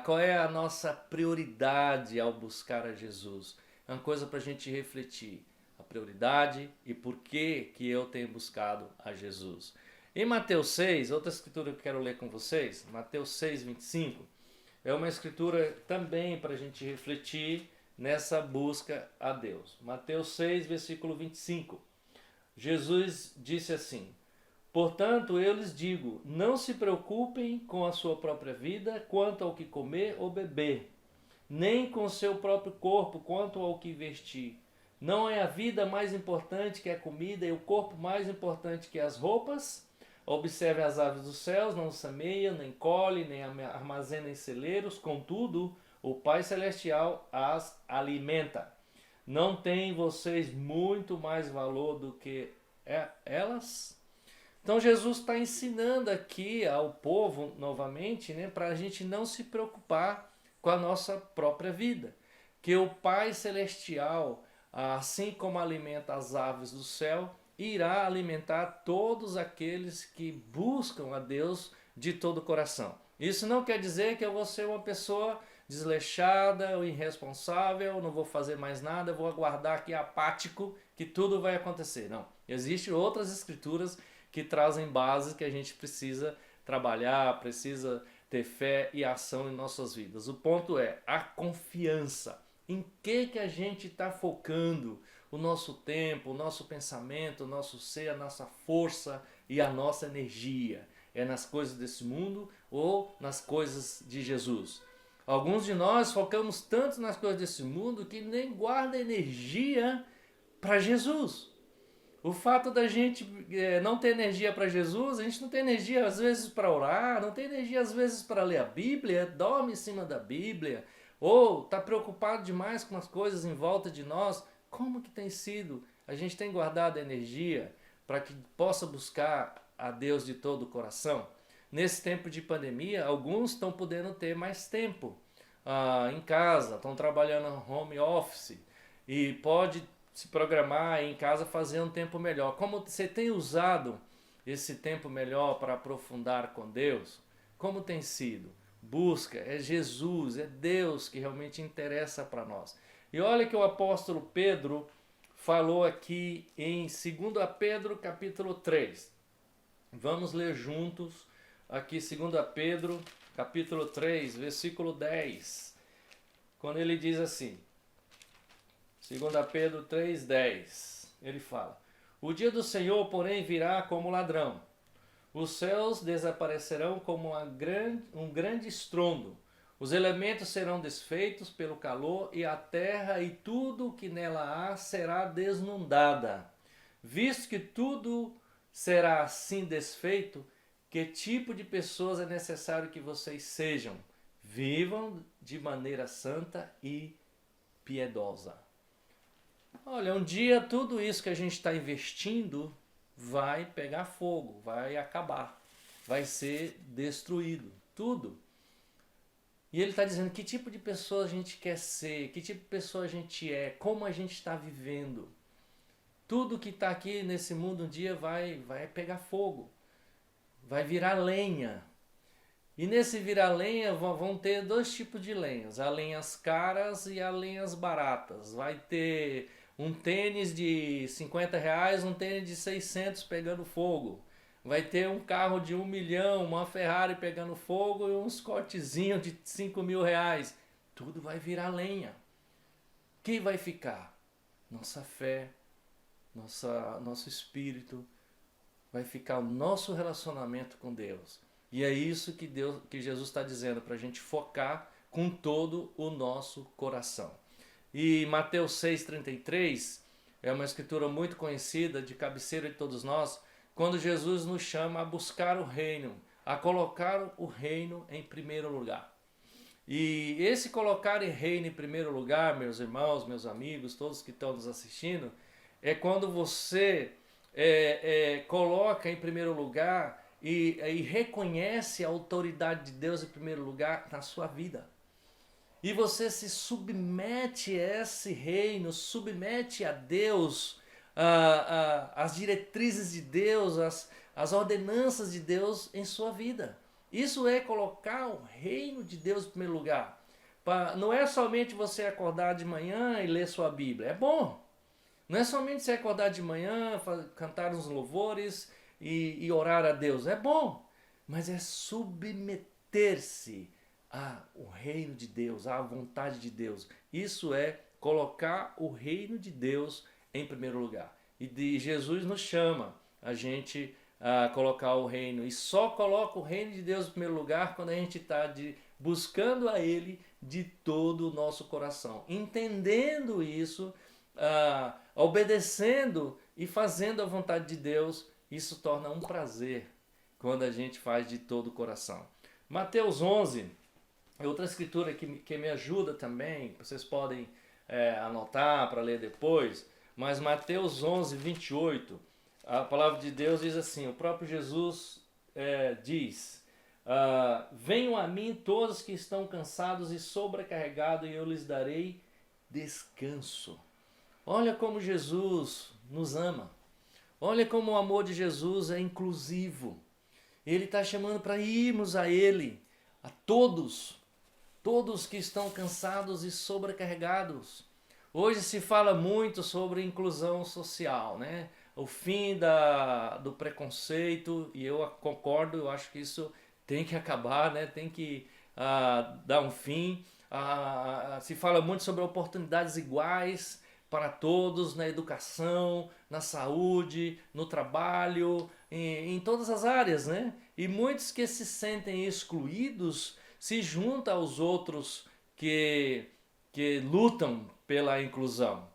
Qual é a nossa prioridade ao buscar a Jesus? É uma coisa para a gente refletir. A prioridade e por que eu tenho buscado a Jesus. Em Mateus 6, outra escritura que eu quero ler com vocês, Mateus 6, 25, é uma escritura também para a gente refletir nessa busca a Deus. Mateus 6, versículo 25. Jesus disse assim: portanto, eu lhes digo, não se preocupem com a sua própria vida quanto ao que comer ou beber, nem com o seu próprio corpo quanto ao que vestir. Não é a vida mais importante que a comida e o corpo mais importante que as roupas? Observe as aves dos céus, não semeiam, nem colhem, nem armazenam em celeiros, contudo, o Pai Celestial as alimenta. Não têm vocês muito mais valor do que elas? Então Jesus está ensinando aqui ao povo, novamente, para a gente não se preocupar com a nossa própria vida. Que o Pai Celestial, assim como alimenta as aves do céu, irá alimentar todos aqueles que buscam a Deus de todo o coração. Isso não quer dizer que eu vou ser uma pessoa desleixada ou irresponsável, não vou fazer mais nada, vou aguardar aqui apático que tudo vai acontecer. Não. Existem outras escrituras que trazem bases que a gente precisa trabalhar, precisa ter fé e ação em nossas vidas. O ponto é a confiança. Em que a gente está focando o nosso tempo, o nosso pensamento, o nosso ser, a nossa força e a nossa energia? É nas coisas desse mundo ou nas coisas de Jesus? Alguns de nós focamos tanto nas coisas desse mundo que nem guarda energia para Jesus. O fato da gente não ter energia para Jesus, a gente não tem energia às vezes para orar, não tem energia às vezes para ler a Bíblia, dorme em cima da Bíblia, ou está preocupado demais com as coisas em volta de nós. Como que tem sido? A gente tem guardado energia para que possa buscar a Deus de todo o coração? Nesse tempo de pandemia, alguns estão podendo ter mais tempo em casa, estão trabalhando home office e pode se programar em casa, fazer um tempo melhor. Como você tem usado esse tempo melhor para aprofundar com Deus? Como tem sido? Busca, é Jesus, é Deus que realmente interessa para nós. E olha que o apóstolo Pedro falou aqui em 2 Pedro capítulo 3. Vamos ler juntos aqui 2 Pedro capítulo 3, versículo 10. Quando ele diz assim, 2 Pedro 3, 10, ele fala: o dia do Senhor, porém, virá como ladrão. Os céus desaparecerão como um grande estrondo. Os elementos serão desfeitos pelo calor e a terra e tudo o que nela há será desnudada. Visto que tudo será assim desfeito, que tipo de pessoas é necessário que vocês sejam? Vivam de maneira santa e piedosa. Olha, um dia tudo isso que a gente está investindo vai pegar fogo, vai acabar, vai ser destruído, tudo. E ele está dizendo que tipo de pessoa a gente quer ser, que tipo de pessoa a gente é, como a gente está vivendo. Tudo que está aqui nesse mundo um dia vai pegar fogo, vai virar lenha. E nesse virar lenha vão ter dois tipos de lenhas, as lenhas caras e as lenhas baratas. Vai ter um tênis de R$50, um tênis de 600 pegando fogo. Vai ter um carro de 1 milhão, uma Ferrari pegando fogo e um Scottzinho de R$5.000. Tudo vai virar lenha. Quem vai ficar? Nossa fé, nosso espírito, vai ficar o nosso relacionamento com Deus. E é isso que Jesus está dizendo, para a gente focar com todo o nosso coração. E Mateus 6,33 é uma escritura muito conhecida, de cabeceira de todos nós, quando Jesus nos chama a buscar o reino, a colocar o reino em primeiro lugar. E esse colocar o reino em primeiro lugar, meus irmãos, meus amigos, todos que estão nos assistindo, é quando você coloca em primeiro lugar e reconhece a autoridade de Deus em primeiro lugar na sua vida. E você se submete a esse reino, submete a Deus, as diretrizes de Deus, as ordenanças de Deus em sua vida. Isso é colocar o reino de Deus em primeiro lugar. Não é somente você acordar de manhã e ler sua Bíblia, é bom. Não é somente você acordar de manhã, cantar uns louvores e orar a Deus, é bom. Mas é submeter-se ao reino de Deus, à vontade de Deus. Isso é colocar o reino de Deus em primeiro lugar. E Jesus nos chama a gente a colocar o reino. E só coloca o reino de Deus em primeiro lugar quando a gente está buscando a Ele de todo o nosso coração. Entendendo isso, obedecendo e fazendo a vontade de Deus, isso torna um prazer quando a gente faz de todo o coração. Mateus 11, é outra escritura que me ajuda também, vocês podem anotar para ler depois, mas Mateus 11, 28, a palavra de Deus diz assim, o próprio Jesus diz, venham a mim todos que estão cansados e sobrecarregados e eu lhes darei descanso. Olha como Jesus nos ama, olha como o amor de Jesus é inclusivo, Ele está chamando para irmos a Ele, a todos que estão cansados e sobrecarregados. Hoje se fala muito sobre inclusão social, né? O fim do preconceito, e eu concordo, eu acho que isso tem que acabar, né? Tem que dar um fim. Se fala muito sobre oportunidades iguais para todos na educação, na saúde, no trabalho, em todas as áreas, né? E muitos que se sentem excluídos se juntam aos outros que lutam pela inclusão.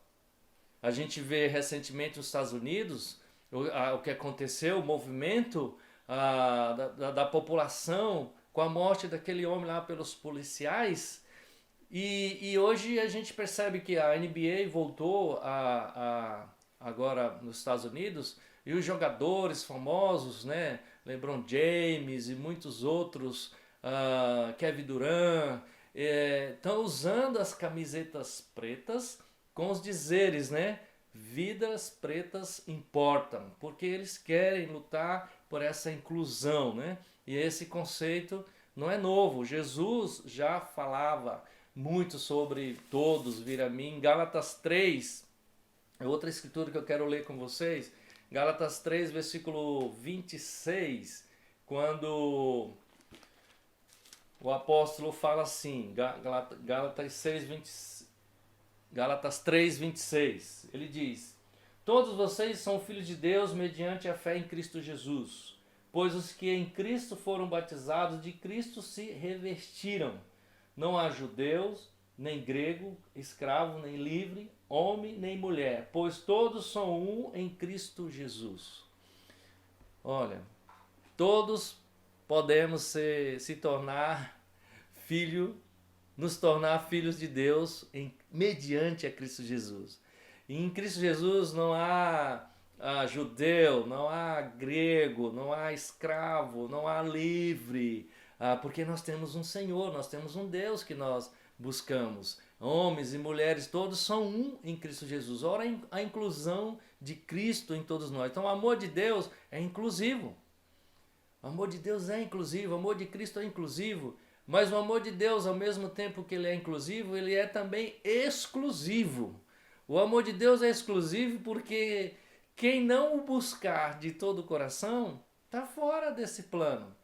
A gente vê recentemente nos Estados Unidos o que aconteceu, o movimento da população com a morte daquele homem lá pelos policiais. E hoje a gente percebe que a NBA voltou agora nos Estados Unidos e os jogadores famosos, né, LeBron James e muitos outros, Kevin Durant, estão usando as camisetas pretas com os dizeres, né, vidas pretas importam, porque eles querem lutar por essa inclusão, né? E esse conceito não é novo, Jesus já falava muito sobre todos vir a mim. Gálatas 3, é outra escritura que eu quero ler com vocês. Gálatas 3, versículo 26, quando o apóstolo fala assim, Gálatas 3, 26, ele diz, todos vocês são filhos de Deus mediante a fé em Cristo Jesus, pois os que em Cristo foram batizados de Cristo se revestiram. Não há judeus, nem grego, escravo, nem livre, homem, nem mulher, pois todos são um em Cristo Jesus. Olha, todos podemos se tornar nos tornar filhos de Deus mediante a Cristo Jesus. E em Cristo Jesus não há judeu, não há grego, não há escravo, não há livre, porque nós temos um Senhor, nós temos um Deus que nós buscamos. Homens e mulheres, todos são um em Cristo Jesus. Ora, a inclusão de Cristo em todos nós. Então o amor de Deus é inclusivo. O amor de Deus é inclusivo, o amor de Cristo é inclusivo. Mas o amor de Deus, ao mesmo tempo que ele é inclusivo, ele é também exclusivo. O amor de Deus é exclusivo porque quem não o buscar de todo o coração está fora desse plano.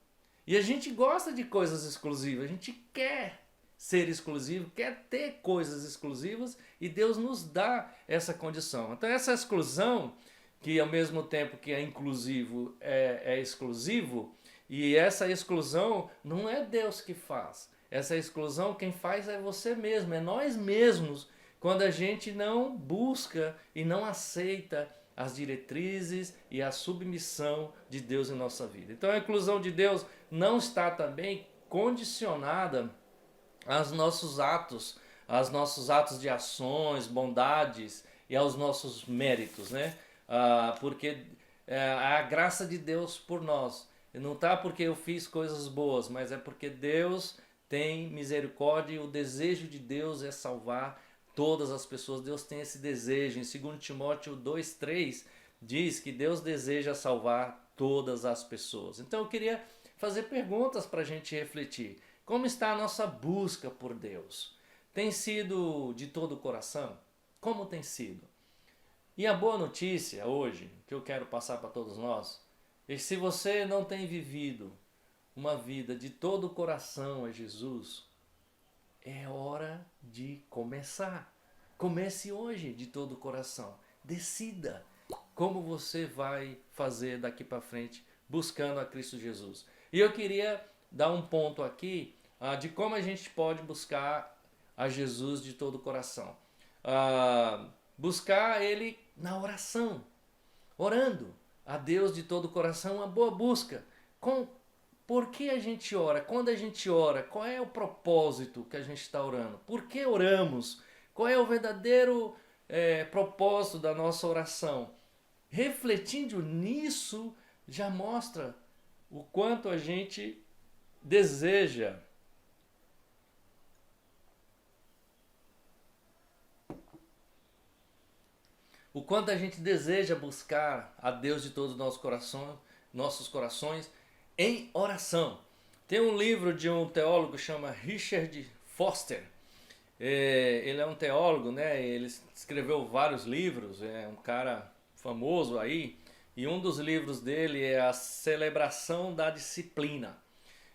E a gente gosta de coisas exclusivas, a gente quer ser exclusivo, quer ter coisas exclusivas e Deus nos dá essa condição. Então essa exclusão, que ao mesmo tempo que é inclusivo é exclusivo, e essa exclusão não é Deus que faz. Essa exclusão quem faz é você mesmo, é nós mesmos, quando a gente não busca e não aceita as diretrizes e a submissão de Deus em nossa vida. Então a inclusão de Deus não está também condicionada aos nossos atos de ações, bondades e aos nossos méritos, né? Porque a graça de Deus por nós não está porque eu fiz coisas boas, mas é porque Deus tem misericórdia e o desejo de Deus é salvar todas as pessoas. Deus tem esse desejo. Em 2 Timóteo 2,3 diz que Deus deseja salvar todas as pessoas. Então eu queria fazer perguntas para a gente refletir. Como está a nossa busca por Deus? Tem sido de todo o coração? Como tem sido? E a boa notícia hoje, que eu quero passar para todos nós, é que se você não tem vivido uma vida de todo o coração a Jesus, é hora de começar. Comece hoje de todo o coração. Decida como você vai fazer daqui para frente buscando a Cristo Jesus. E eu queria dar um ponto aqui de como a gente pode buscar a Jesus de todo o coração. Buscar Ele na oração, orando a Deus de todo o coração, uma boa busca. Por que a gente ora? Quando a gente ora, qual é o propósito que a gente está orando? Por que oramos? Qual é o verdadeiro propósito da nossa oração? Refletindo nisso, já mostra o quanto a gente deseja buscar a Deus de todo o nosso coração, nossos corações, em oração. Tem um livro de um teólogo que chama Richard Foster. Ele é um teólogo, né? Ele escreveu vários livros, é um cara famoso aí. E um dos livros dele é A Celebração da Disciplina.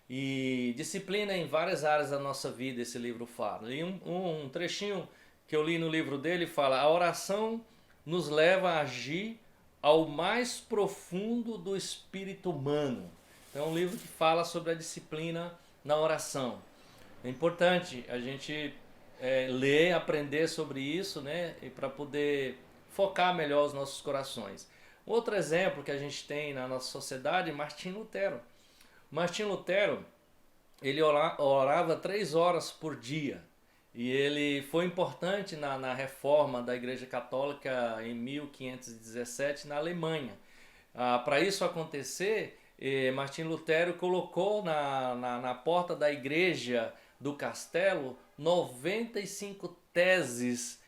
E disciplina em várias áreas da nossa vida, esse livro fala. E um trechinho que eu li no livro dele fala: a oração nos leva a agir ao mais profundo do espírito humano. Então é um livro que fala sobre a disciplina na oração. É importante a gente ler, aprender sobre isso, né? E para poder focar melhor os nossos corações. Outro exemplo que a gente tem na nossa sociedade é Martim Lutero. Martim Lutero, ele orava 3 horas por dia. E ele foi importante na reforma da Igreja Católica em 1517 na Alemanha. Para isso acontecer, Martim Lutero colocou na porta da igreja do castelo 95 teses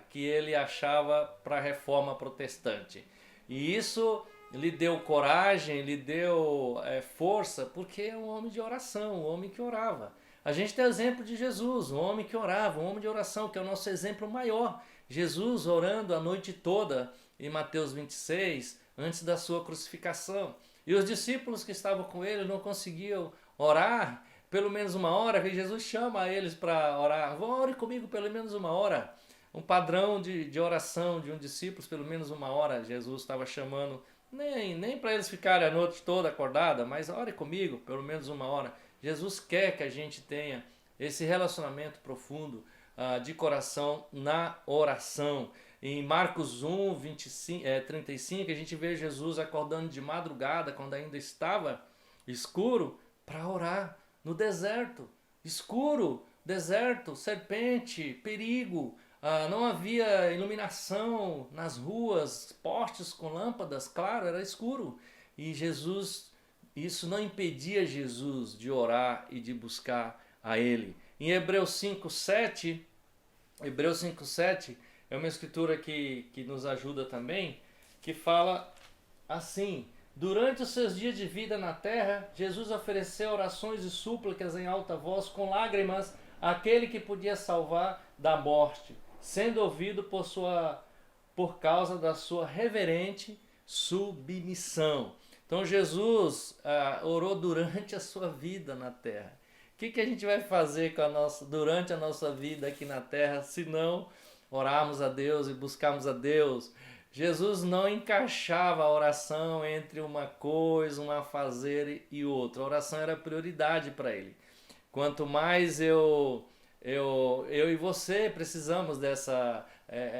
que ele achava para a reforma protestante. E isso lhe deu coragem, lhe deu força, porque é um homem de oração, um homem que orava. A gente tem o exemplo de Jesus, um homem que orava, um homem de oração, que é o nosso exemplo maior. Jesus orando a noite toda em Mateus 26, antes da sua crucificação. E os discípulos que estavam com ele não conseguiam orar pelo menos 1 hora, que Jesus chama eles para orar. Ore comigo pelo menos 1 hora. Um padrão de oração de um discípulo, pelo menos 1 hora, Jesus estava chamando, nem para eles ficarem a noite toda acordada, mas ore comigo pelo menos 1 hora. Jesus quer que a gente tenha esse relacionamento profundo de coração na oração. Em Marcos 1, 35, a gente vê Jesus acordando de madrugada, quando ainda estava escuro, para orar no deserto. Escuro, deserto, serpente, perigo. Não havia iluminação nas ruas, postes com lâmpadas, claro, era escuro. E isso não impedia Jesus de orar e de buscar a Ele. Em Hebreus 5:7 é uma escritura que nos ajuda também, que fala assim: durante os seus dias de vida na terra, Jesus ofereceu orações e súplicas em alta voz, com lágrimas, àquele que podia salvar da morte, sendo ouvido por causa da sua reverente submissão. Então Jesus orou durante a sua vida na terra. O que a gente vai fazer durante a nossa vida aqui na terra, se não orarmos a Deus e buscarmos a Deus? Jesus não encaixava a oração entre uma coisa, um afazer e outra. A oração era prioridade para ele. Quanto mais eu e você precisamos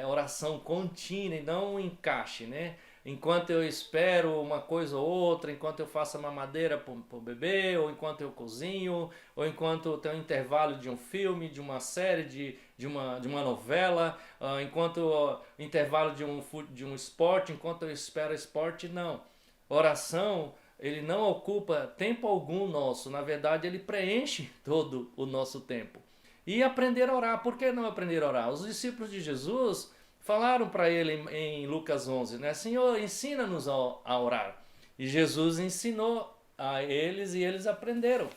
oração contínua e não um encaixe, né? Enquanto eu espero uma coisa ou outra, enquanto eu faço a mamadeira para o bebê, ou enquanto eu cozinho, ou enquanto tem um intervalo de um filme, de uma série, de uma novela, enquanto intervalo de um esporte, enquanto eu espero esporte, não. Oração, ele não ocupa tempo algum nosso, na verdade ele preenche todo o nosso tempo. E aprender a orar, por que não aprender a orar? Os discípulos de Jesus falaram para ele em Lucas 11, né? Senhor, ensina-nos a orar. E Jesus ensinou a eles e eles aprenderam.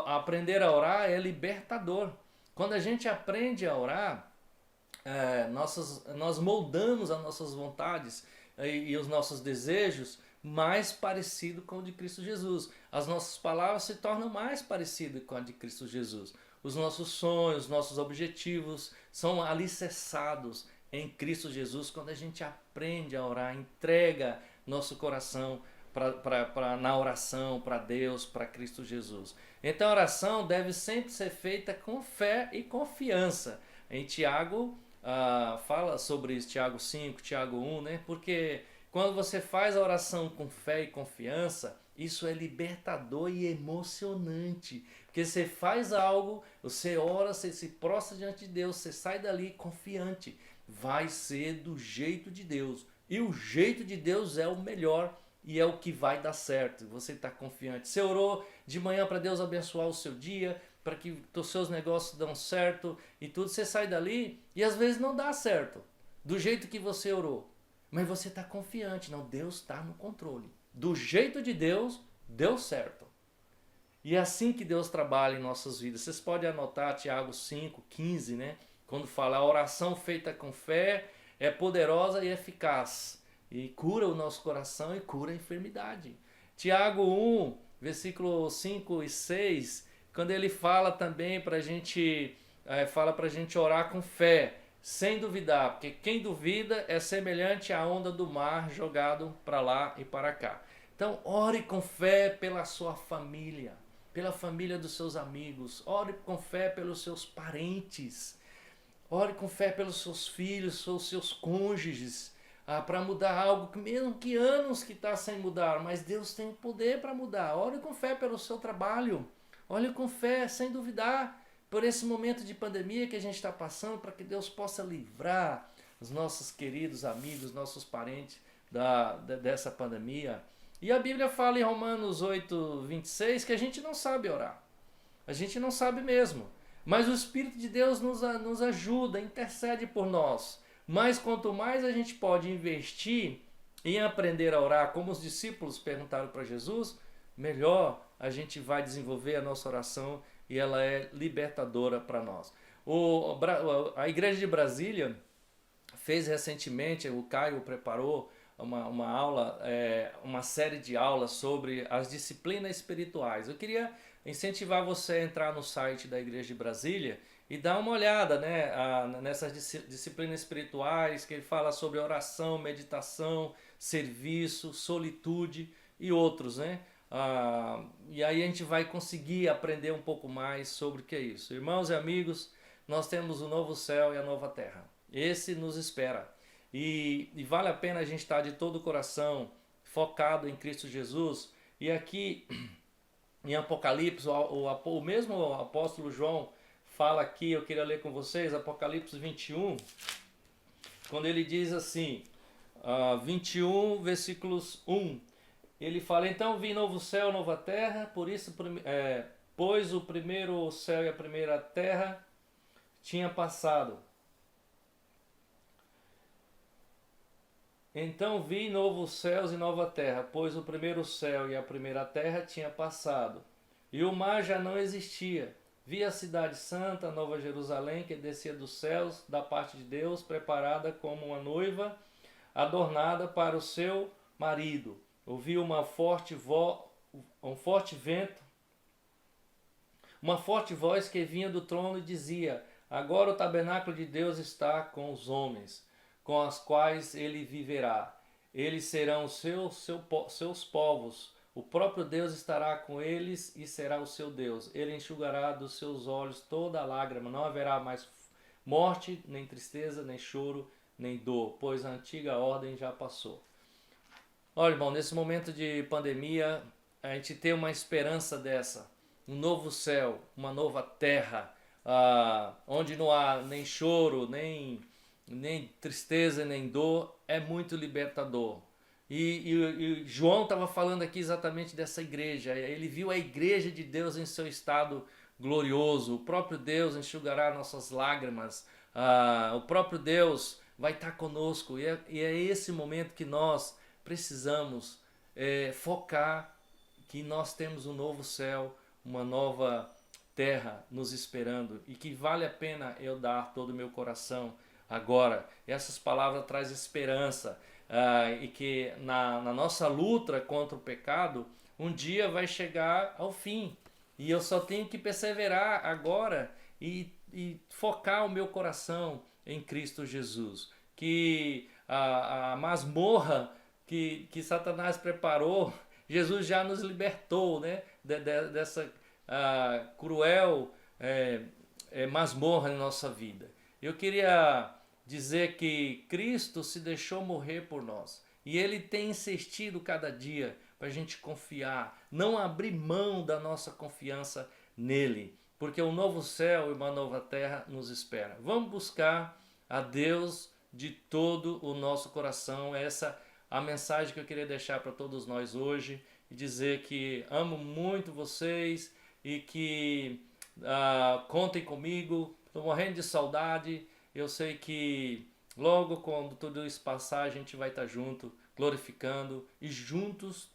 Aprender a orar é libertador. Quando a gente aprende a orar, nós moldamos as nossas vontades e os nossos desejos mais parecido com o de Cristo Jesus. As nossas palavras se tornam mais parecidas com a de Cristo Jesus. Os nossos sonhos, nossos objetivos são alicerçados em Cristo Jesus quando a gente aprende a orar, entrega nosso coração na oração para Deus, para Cristo Jesus. Então a oração deve sempre ser feita com fé e confiança. Em Tiago fala sobre isso, Tiago 5, Tiago 1, né? Porque quando você faz a oração com fé e confiança, isso é libertador e emocionante. Porque você faz algo, você ora, você se prostra diante de Deus, você sai dali confiante. Vai ser do jeito de Deus. E o jeito de Deus é o melhor e é o que vai dar certo. Você está confiante. Você orou de manhã para Deus abençoar o seu dia, para que os seus negócios dão certo e tudo. Você sai dali e às vezes não dá certo do jeito que você orou. Mas você está confiante. Não, Deus está no controle. Do jeito de Deus, deu certo. E é assim que Deus trabalha em nossas vidas. Vocês podem anotar Tiago 5:15, né? Quando fala a oração feita com fé é poderosa e eficaz. E cura o nosso coração e cura a enfermidade. Tiago 1, versículo 5 e 6, quando ele fala também para a gente orar com fé, sem duvidar, porque quem duvida é semelhante à onda do mar jogado para lá e para cá. Então, ore com fé pela sua família, pela família dos seus amigos, ore com fé pelos seus parentes, ore com fé pelos seus filhos, pelos seus cônjuges, para mudar algo que mesmo que anos que está sem mudar, mas Deus tem poder para mudar. Ore com fé pelo seu trabalho, ore com fé, sem duvidar, por esse momento de pandemia que a gente está passando, para que Deus possa livrar os nossos queridos amigos, nossos parentes dessa pandemia. E a Bíblia fala em Romanos 8:26 que a gente não sabe orar. A gente não sabe mesmo. Mas o Espírito de Deus nos ajuda, intercede por nós. Mas quanto mais a gente pode investir em aprender a orar, como os discípulos perguntaram para Jesus, melhor a gente vai desenvolver a nossa oração e ela é libertadora para nós. A Igreja de Brasília fez recentemente, o Caio preparou uma aula, uma série de aulas sobre as disciplinas espirituais. Eu queria incentivar você a entrar no site da Igreja de Brasília e dar uma olhada, né, nessas disciplinas espirituais, que ele fala sobre oração, meditação, serviço, solitude e outros, né? E aí a gente vai conseguir aprender um pouco mais sobre o que é isso. Irmãos e amigos, nós temos o novo céu e a nova terra. Esse nos espera. E vale a pena a gente estar de todo o coração focado em Cristo Jesus. E aqui em Apocalipse, o mesmo apóstolo João fala aqui, eu queria ler com vocês, Apocalipse 21, quando ele diz assim, 21 versículos 1, ele fala, então vi novo céu, nova terra, pois o primeiro céu e a primeira terra tinha passado. Então vi novos céus e nova terra, pois o primeiro céu e a primeira terra tinha passado, e o mar já não existia. Vi a cidade santa, a Nova Jerusalém, que descia dos céus, da parte de Deus, preparada como uma noiva, adornada para o seu marido. Ouvi um forte vento, uma forte voz que vinha do trono e dizia, agora o tabernáculo de Deus está com os homens, com os quais ele viverá. Eles serão seus povos. O próprio Deus estará com eles e será o seu Deus. Ele enxugará dos seus olhos toda a lágrima. Não haverá mais morte, nem tristeza, nem choro, nem dor, pois a antiga ordem já passou. Olha, irmão, nesse momento de pandemia, a gente tem uma esperança dessa, um novo céu, uma nova terra, onde não há nem choro, nem tristeza, nem dor, é muito libertador. E João estava falando aqui exatamente dessa igreja. Ele viu a igreja de Deus em seu estado glorioso. O próprio Deus enxugará nossas lágrimas. O próprio Deus vai estar conosco. E é esse momento que nós precisamos focar, que nós temos um novo céu, uma nova terra nos esperando, e que vale a pena eu dar todo o meu coração agora. Essas palavras trazem esperança, e que na nossa luta contra o pecado, um dia vai chegar ao fim, e eu só tenho que perseverar agora e focar o meu coração em Cristo Jesus. Que a masmorra que Satanás preparou, Jesus já nos libertou, né, dessa cruel masmorra em nossa vida. Eu queria dizer que Cristo se deixou morrer por nós, e Ele tem insistido cada dia para a gente confiar, não abrir mão da nossa confiança nele, porque um novo céu e uma nova terra nos espera. Vamos buscar a Deus de todo o nosso coração. Essa a mensagem que eu queria deixar para todos nós hoje, e dizer que amo muito vocês e que contem comigo. Estou morrendo de saudade. Eu sei que logo, quando tudo isso passar, a gente vai estar junto, glorificando e juntos,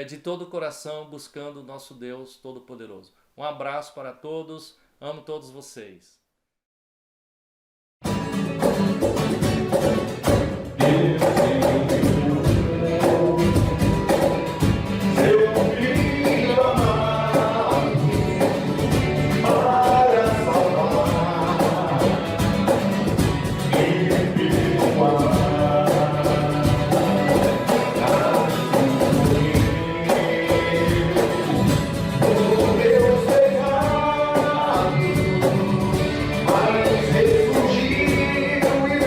de todo o coração, buscando o nosso Deus Todo-Poderoso. Um abraço para todos. Amo todos vocês. Mas ressurgiu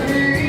e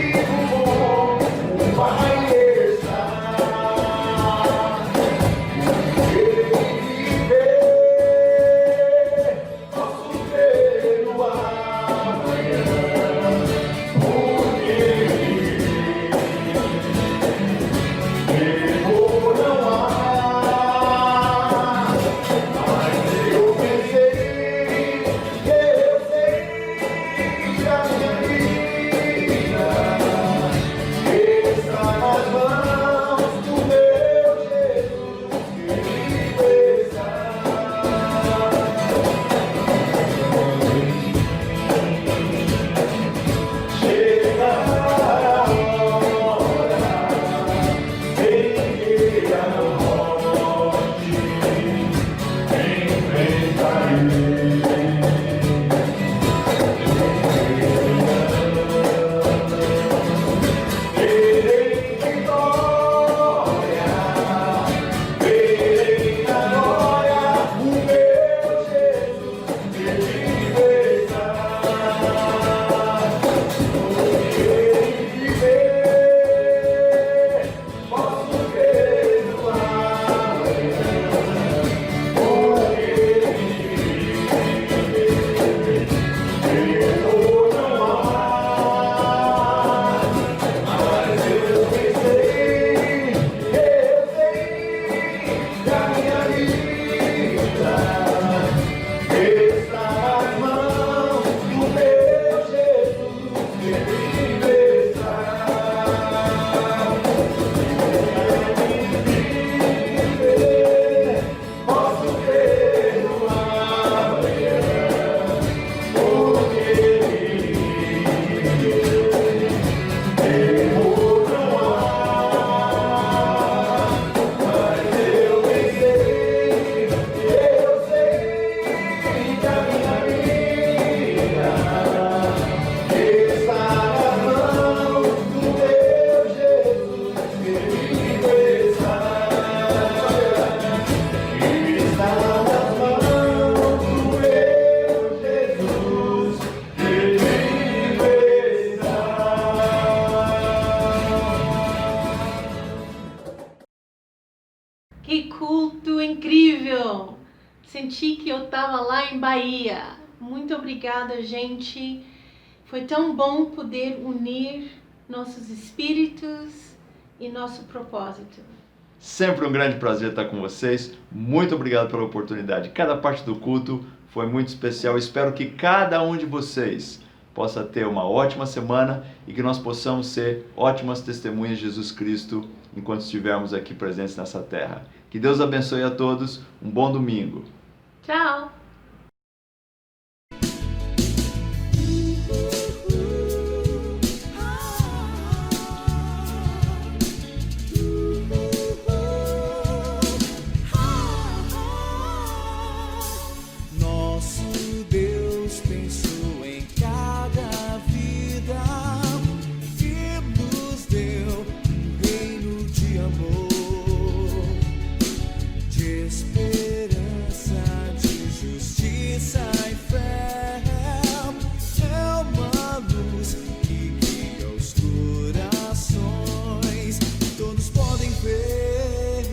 Que culto incrível! Senti que eu estava lá em Bahia. Muito obrigada, gente. Foi tão bom poder unir nossos espíritos e nosso propósito. Sempre um grande prazer estar com vocês. Muito obrigado pela oportunidade. Cada parte do culto foi muito especial. Espero que cada um de vocês possa ter uma ótima semana e que nós possamos ser ótimas testemunhas de Jesus Cristo enquanto estivermos aqui presentes nessa terra. Que Deus abençoe a todos. Um bom domingo. Tchau! Nosso Deus pensou em cada vida e nos deu um reino de amor, de esperança, de justiça e fé. É uma luz que guia os corações, todos podem ver.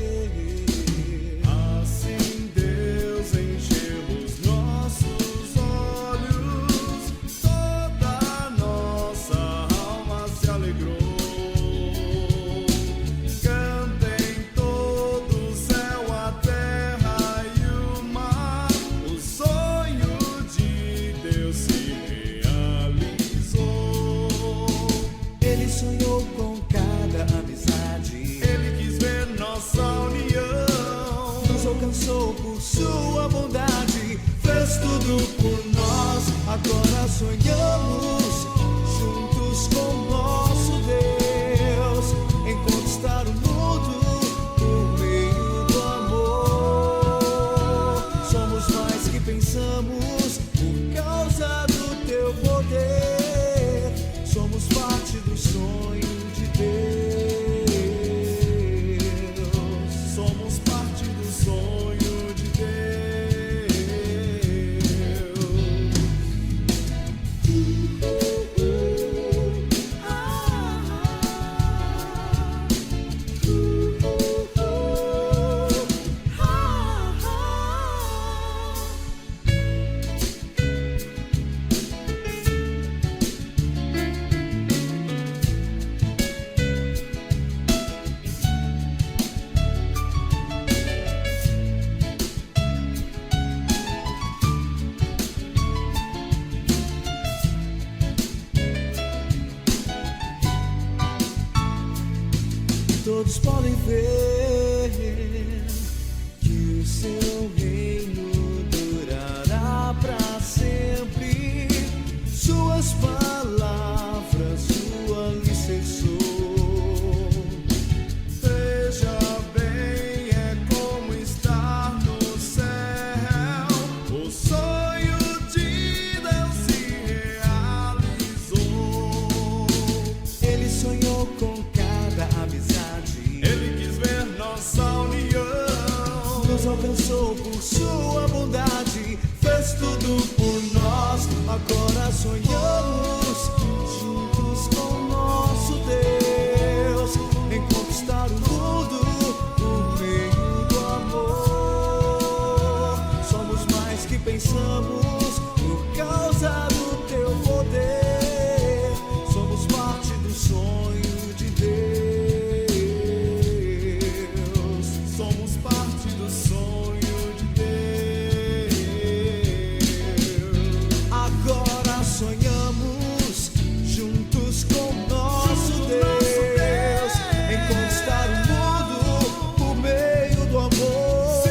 Assim Deus encheu os nossos olhos, toda nossa alma se alegrou. Cantem todo o céu, a terra e o mar, o sonho de Deus se realizou. Ele sonhou com cada amizade, ele quis ver nossa união, nos alcançou por sua bondade, fez tudo por nós. Agora sonhamos juntos com nosso Deus em conquistar o mundo por meio do amor. Somos mais que pensamos por causa do teu poder. Somos parte do sonho de Deus. Somos parte do sonho de todos podem ver que o seu reino durará para sempre. Suas palavras sua alicerçou. Veja bem, é como estar no céu. O sonho de Deus se realizou. Ele sonhou com cada amizade, ele quis ver nossa união, nos alcançou por sua bondade, fez tudo por nós. Agora sonhamos juntos com nosso Deus em conquistar o mundo por meio do amor. Somos mais que pensamos por causa do teu poder. Somos parte do sonho de Deus. Somos parte do sonho de Deus. Agora sonhamos juntos com nosso Deus em conquistar o mundo por meio do amor.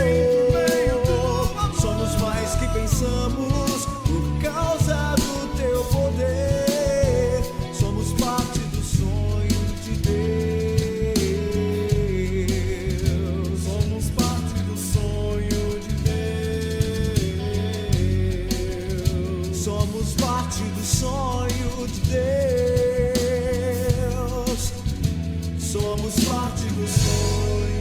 Somos mais que pensamos por causa do teu poder. Somos parte do sonho de Deus. Somos parte do sonho de Deus. Somos parte do sonho de Deus. Somos parte do sonho.